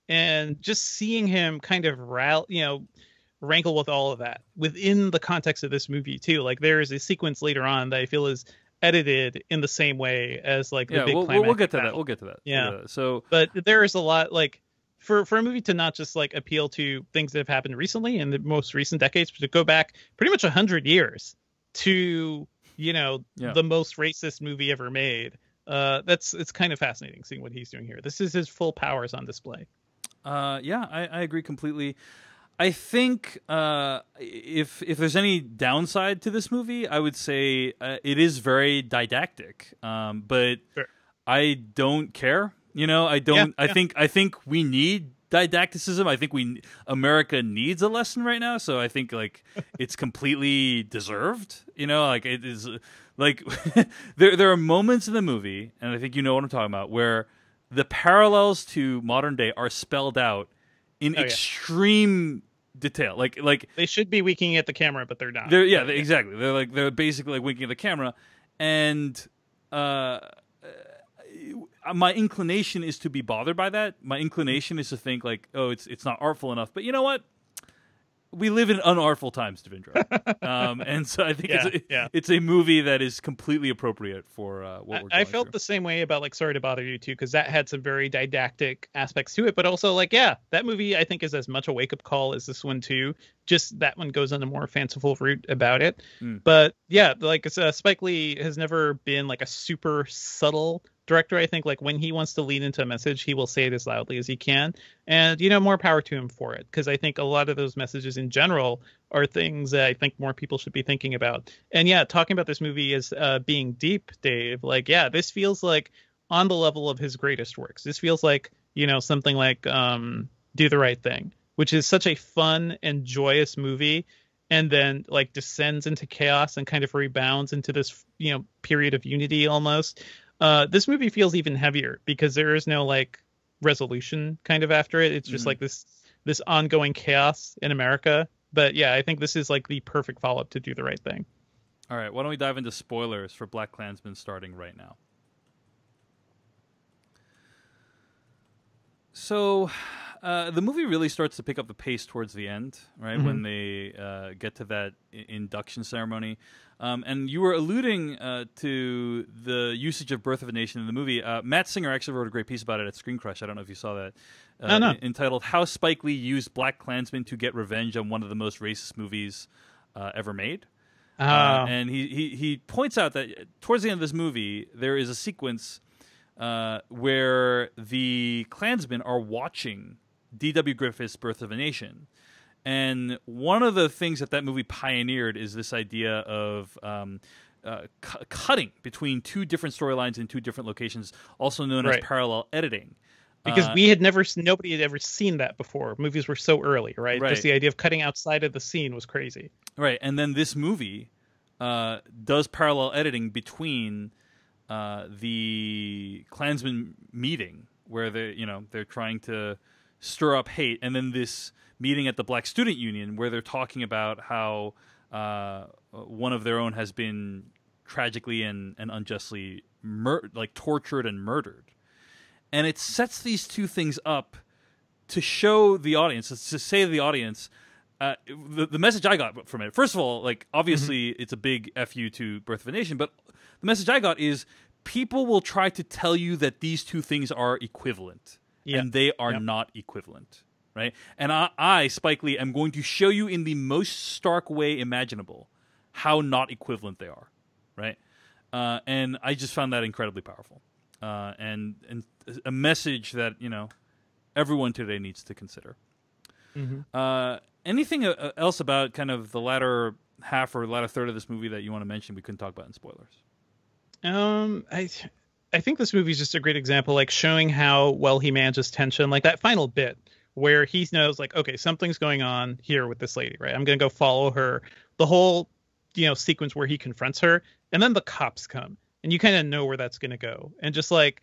and just seeing him kind of wrangle with all of that within the context of this movie too. There is a sequence later on that I feel is edited in the same way as the big climax. We'll get to that. We'll get to that. Yeah. But there is a lot for a movie to not just appeal to things that have happened recently in the most recent decades, but to go back pretty much 100 years to the most racist movie ever made. It's kind of fascinating seeing what he's doing here. This is his full powers on display. I agree completely. I think if there's any downside to this movie, I would say it is very didactic. But sure. I don't care. You know, I don't. Yeah, I think we need didacticism. I think America needs a lesson right now. So I think like it's completely deserved. You know, like it is like there are moments in the movie, and I think you know what I'm talking about, where the parallels to modern day are spelled out in extreme detail. Like they should be winking at the camera, but they're not. Exactly. They're basically like winking at the camera, and my inclination is to be bothered by that. My inclination is to think like, oh, it's not artful enough. But you know what? We live in unartful times, Devindra. And so I think it's a movie that is completely appropriate for what we're going I felt through. the same way about like Sorry to Bother You too, because that had some very didactic aspects to it, but also like, yeah, that movie I think is as much a wake-up call as this one too. Just that one goes on a more fanciful route about it. But yeah, like Spike Lee has never been like a super subtle director. I think like when he wants to lean into a message, he will say it as loudly as he can, and you know, more power to him for it, because I think a lot of those messages in general are things that I think more people should be thinking about. And yeah, talking about this movie as being deep, Dave, like yeah, this feels like on the level of his greatest works. This feels like, you know, something like Do the Right Thing, which is such a fun and joyous movie, and then like descends into chaos and kind of rebounds into this, you know, period of unity almost. This movie feels even heavier because there is no like resolution kind of after it. It's just like this ongoing chaos in America. But yeah, I think this is like the perfect follow-up to Do the Right Thing. All right, why don't we dive into spoilers for BlacKkKlansman starting right now? So the movie really starts to pick up the pace towards the end, right? Mm-hmm. When they get to that induction ceremony. And you were alluding to the usage of Birth of a Nation in the movie. Matt Singer actually wrote a great piece about it at Screen Crush. I don't know if you saw that. No. Entitled How Spike Lee Used BlacKkKlansman to Get Revenge on One of the Most Racist Movies Ever Made. And he points out that towards the end of this movie, there is a sequence where the Klansmen are watching D.W. Griffith's Birth of a Nation. And one of the things that movie pioneered is this idea of cutting between two different storylines in two different locations, also known as parallel editing. Because nobody had ever seen that before. Movies were so early, right? Just the idea of cutting outside of the scene was crazy. Right, and then this movie does parallel editing between the Klansmen meeting, where they're trying to stir up hate, and then this meeting at the Black Student Union where they're talking about how one of their own has been tragically and unjustly tortured and murdered. And it sets these two things up to show the audience, to say to the audience, the message I got from it, first of all, like obviously it's a big FU to Birth of a Nation, but the message I got is people will try to tell you that these two things are equivalent, and they are not equivalent. Right, and I, Spike Lee, am going to show you in the most stark way imaginable how not equivalent they are, right? And I just found that incredibly powerful, and a message that everyone today needs to consider. Anything else about kind of the latter half or latter third of this movie that you want to mention we couldn't talk about in spoilers? I think this movie is just a great example, like showing how well he manages tension, like that final bit where he knows, like, okay, something's going on here with this lady, right? I'm going to go follow her. The whole, sequence where he confronts her, and then the cops come, and you kind of know where that's going to go. And just like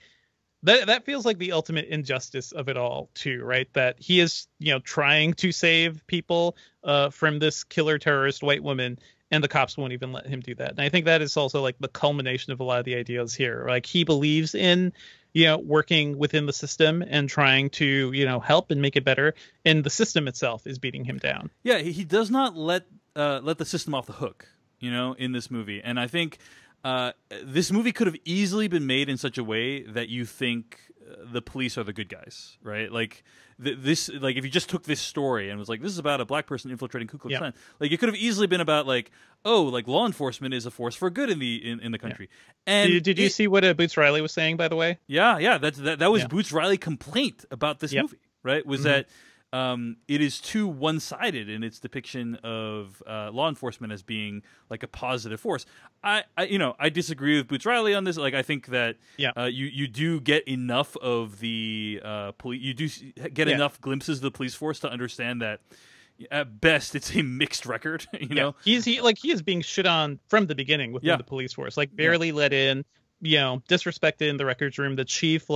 that feels like the ultimate injustice of it all, too, right? That he is, trying to save people from this killer terrorist white woman, and the cops won't even let him do that. And I think that is also like the culmination of a lot of the ideas here. Like he believes in working within the system and trying to, help and make it better. And the system itself is beating him down. Yeah, he does not let the system off the hook, in this movie. And I think this movie could have easily been made in such a way that you think the police are the good guys, right? Like this, like if you just took this story and was like, this is about a black person infiltrating Ku Klux Klan, like it could have easily been about like, oh, like law enforcement is a force for good in the country. And did you see what Boots Riley was saying, by the way? Yeah, that was Boots Riley complaint about this movie, right? Was that it is too one-sided in its depiction of law enforcement as being like a positive force. I disagree with Boots Riley on this. Like, I think that you do get enough of the police. You do get enough glimpses of the police force to understand that at best it's a mixed record. You know, he is being shit on from the beginning within the police force. Like, barely let in. Disrespected in the records room. The chief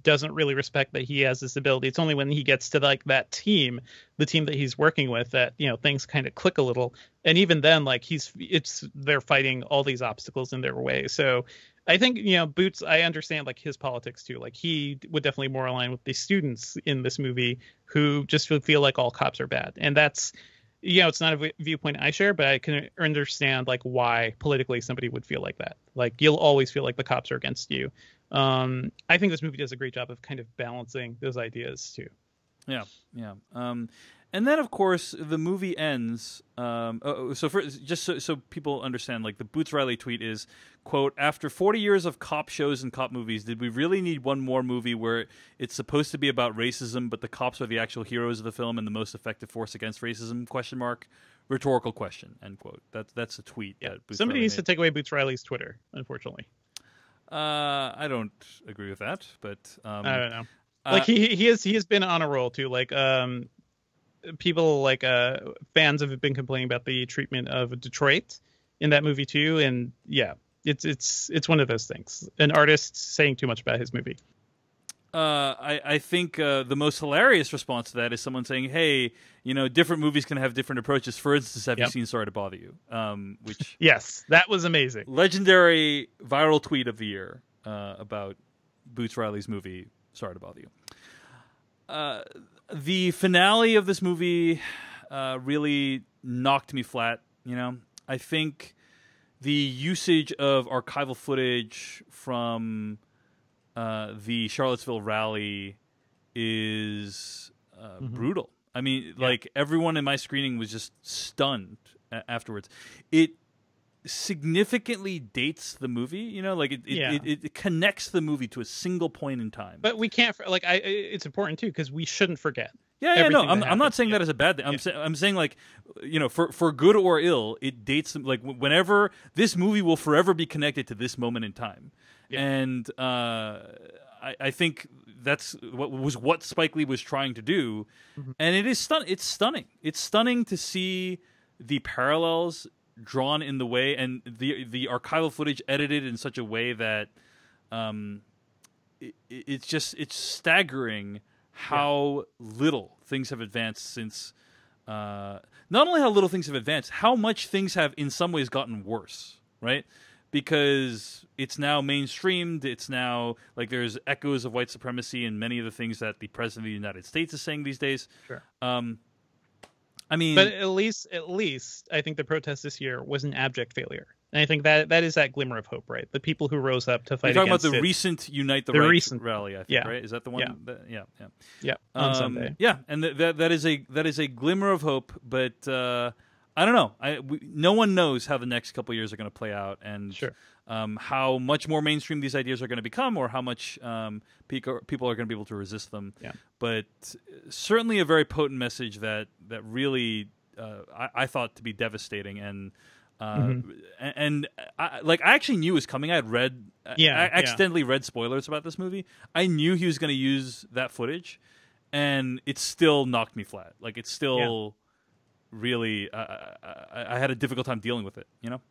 doesn't really respect that he has this ability. It's only when he gets to that team, the team that he's working with, that things kind of click a little. And even then, they're fighting all these obstacles in their way. So I think Boots, I understand his politics too. He would definitely more align with the students in this movie who just would feel like all cops are bad. And that's it's not a viewpoint I share, but I can understand why politically somebody would feel like that. You'll always feel like the cops are against you. I think this movie does a great job of kind of balancing those ideas too. Yeah. And then, of course, the movie ends. So people understand, the Boots Riley tweet is, quote, "After 40 years of cop shows and cop movies, did we really need one more movie where it's supposed to be about racism, but the cops are the actual heroes of the film and the most effective force against racism? ? Rhetorical question." End quote. That's a tweet. Yeah. That Boots Somebody Riley needs to made. take away Boots Riley's Twitter, unfortunately. I don't agree with that, but I don't know. He has been on a roll too. People fans have been complaining about the treatment of Detroit in that movie too, and it's one of those things. An artist saying too much about his movie. I think the most hilarious response to that is someone saying, "Hey, different movies can have different approaches. For instance, have you seen Sorry to Bother You?" Which yes, that was amazing. Legendary viral tweet of the year about Boots Riley's movie Sorry to Bother You. The finale of this movie really knocked me flat. I think the usage of archival footage from the Charlottesville rally is brutal. I mean, everyone in my screening was just stunned afterwards. It significantly dates the movie, it connects the movie to a single point in time. But we can't, it's important too, because we shouldn't forget. I'm not saying that as a bad thing. I'm saying for good or ill, it dates them. Whenever this movie will forever be connected to this moment in time. Yeah. And I think that's what Spike Lee was trying to do, and it's stunning. It's stunning to see the parallels drawn in the way, and the archival footage edited in such a way that it's staggering how little things have advanced since. Not only how little things have advanced, how much things have in some ways gotten worse, right? Because it's now mainstreamed. It's now there's echoes of white supremacy in many of the things that the president of the United States is saying these days. Sure. I mean, but at least I think the protest this year was an abject failure, and I think that is that glimmer of hope, right? The people who rose up to fight. You're talking against about the it, recent Unite the Right rally, I think, yeah. right? Is that the one? Yeah. On Sunday. Yeah, and that is a glimmer of hope, but I don't know. No one knows how the next couple of years are going to play out, and how much more mainstream these ideas are going to become, or how much people are going to be able to resist them. Yeah. But certainly a very potent message that really I thought to be devastating, and and I actually knew it was coming. I had read, I accidentally read spoilers about this movie. I knew he was going to use that footage, and it still knocked me flat. It's still. Really, I had a difficult time dealing with it.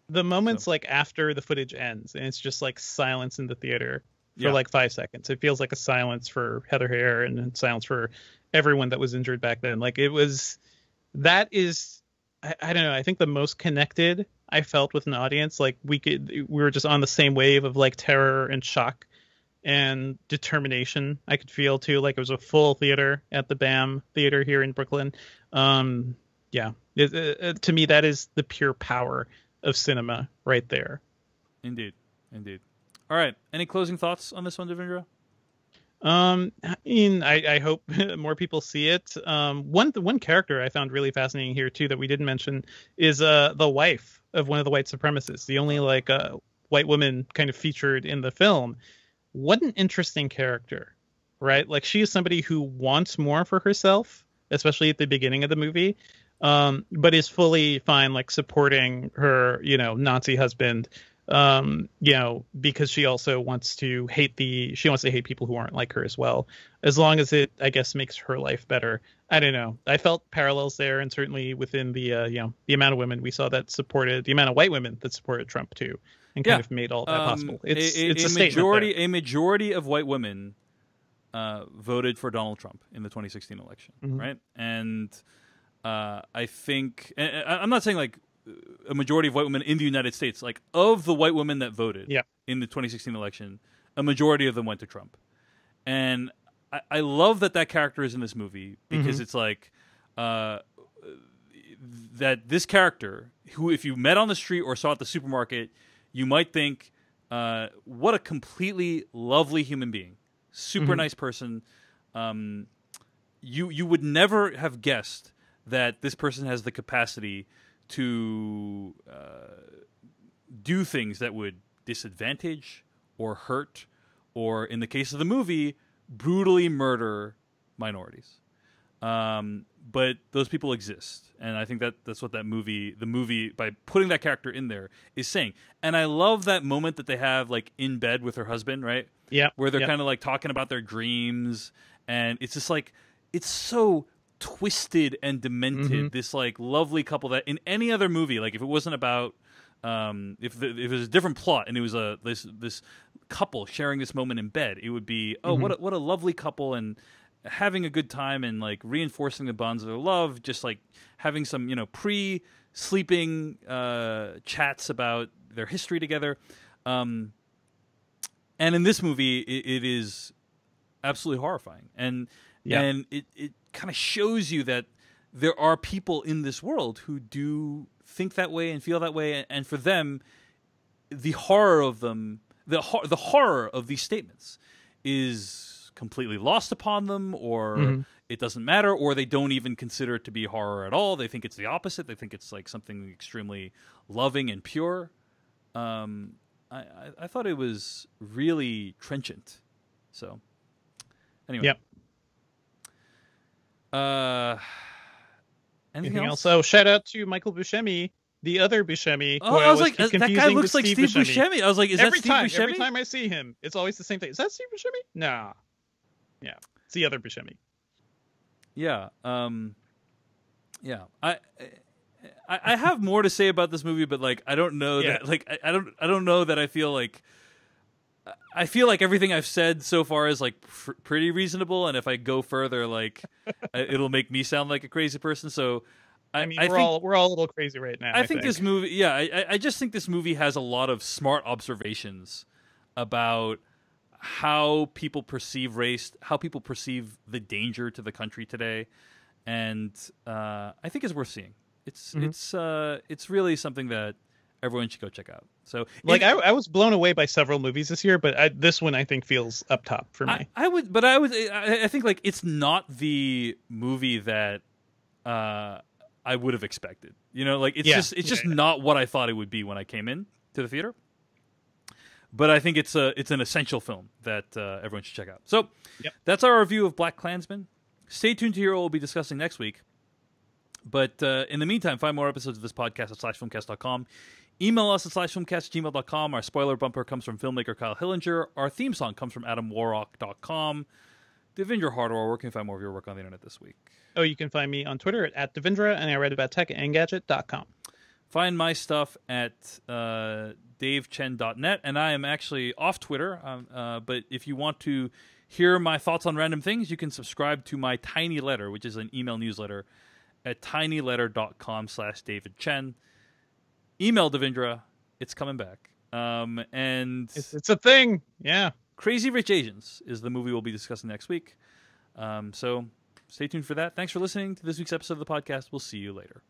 The moments after the footage ends and it's just silence in the theater for 5 seconds. It feels like a silence for Heather Hare and silence for everyone that was injured back then. I don't know. I think the most connected I felt with an audience. We were just on the same wave of terror and shock and determination. I could feel too. It was a full theater at the BAM Theater here in Brooklyn. Yeah, to me, that is the pure power of cinema right there. Indeed. All right. Any closing thoughts on this one, Devendra? I hope more people see it. One character I found really fascinating here too that we didn't mention is the wife of one of the white supremacists, the only white woman kind of featured in the film. What an interesting character, right? She is somebody who wants more for herself, especially at the beginning of the movie, but is fully fine, like supporting her, Nazi husband, because she also wants to hate people who aren't like her as well, as long as it, I guess, makes her life better. I don't know. I felt parallels there, and certainly within the the amount of women we saw that supported, the amount of white women that supported Trump too, and kind of made all that possible. It's a majority. A majority of white women voted for Donald Trump in the 2016 election, right? And I think, and I'm not saying like a majority of white women in the United States, like of the white women that voted in the 2016 election, a majority of them went to Trump. And I love that character is in this movie because it's like that this character, who if you met on the street or saw at the supermarket, you might think, what a completely lovely human being. Super nice person. You would never have guessed that this person has the capacity to do things that would disadvantage or hurt, or in the case of the movie, brutally murder minorities. But those people exist, and I think that's what the movie, by putting that character in there, is saying. And I love that moment that they have like in bed with her husband, right? Yeah, where they're kind of like talking about their dreams, and it's just like it's so twisted and demented. This like lovely couple that in any other movie, like if it wasn't about if it was a different plot and it was this couple sharing this moment in bed, it would be what a lovely couple and having a good time and like reinforcing the bonds of their love, just like having some pre-sleeping chats about their history together. And in this movie, it is absolutely horrifying, and it kind of shows you that there are people in this world who do think that way and feel that way, and for them, the horror of them, the horror of these statements, is completely lost upon them, or it doesn't matter, or they don't even consider it to be horror at all. They think it's the opposite. They think it's like something extremely loving and pure. I thought it was really trenchant. So, anyway. Yep. Anything else? So, shout out to Michael Buscemi, the other Buscemi. Oh, I was like, that guy looks like Steve Buscemi. I was like, is that Steve Buscemi? Every time I see him, it's always the same thing. Is that Steve Buscemi? Nah. Yeah, it's the other Buscemi. Yeah. Yeah. I have more to say about this movie, but like I don't know that like I don't know that I feel like everything I've said so far is like pretty reasonable, and if I go further, like it'll make me sound like a crazy person. So I mean, we're all a little crazy right now. I think this movie, I just think this movie has a lot of smart observations about how people perceive race, how people perceive the danger to the country today, and I think it's worth seeing. It's really something that everyone should go check out. So, like, I was blown away by several movies this year, but this one I think feels up top for me. I think like it's not the movie that I would have expected. Like it's just not what I thought it would be when I came in to the theater. But I think it's an essential film that everyone should check out. So that's our review of BlacKkKlansman. Stay tuned to hear what we'll be discussing next week. But in the meantime, find more episodes of this podcast at /filmcast.com. Email us at /filmcast@gmail.com. Our spoiler bumper comes from filmmaker Kyle Hillinger. Our theme song comes from AdamWarrock.com. Devindra Hardwar, where can you find more of your work on the internet this week? Oh, you can find me on Twitter at Devindra, and I write about tech at Engadget.com. Find my stuff at davechen.net, and I am actually off Twitter, but if you want to hear my thoughts on random things, you can subscribe to my Tiny Letter, which is an email newsletter, at tinyletter.com/DavidChen. Email Devindra. It's coming back. And it's a thing. Yeah. Crazy Rich Asians is the movie we'll be discussing next week. So stay tuned for that. Thanks for listening to this week's episode of the podcast. We'll see you later.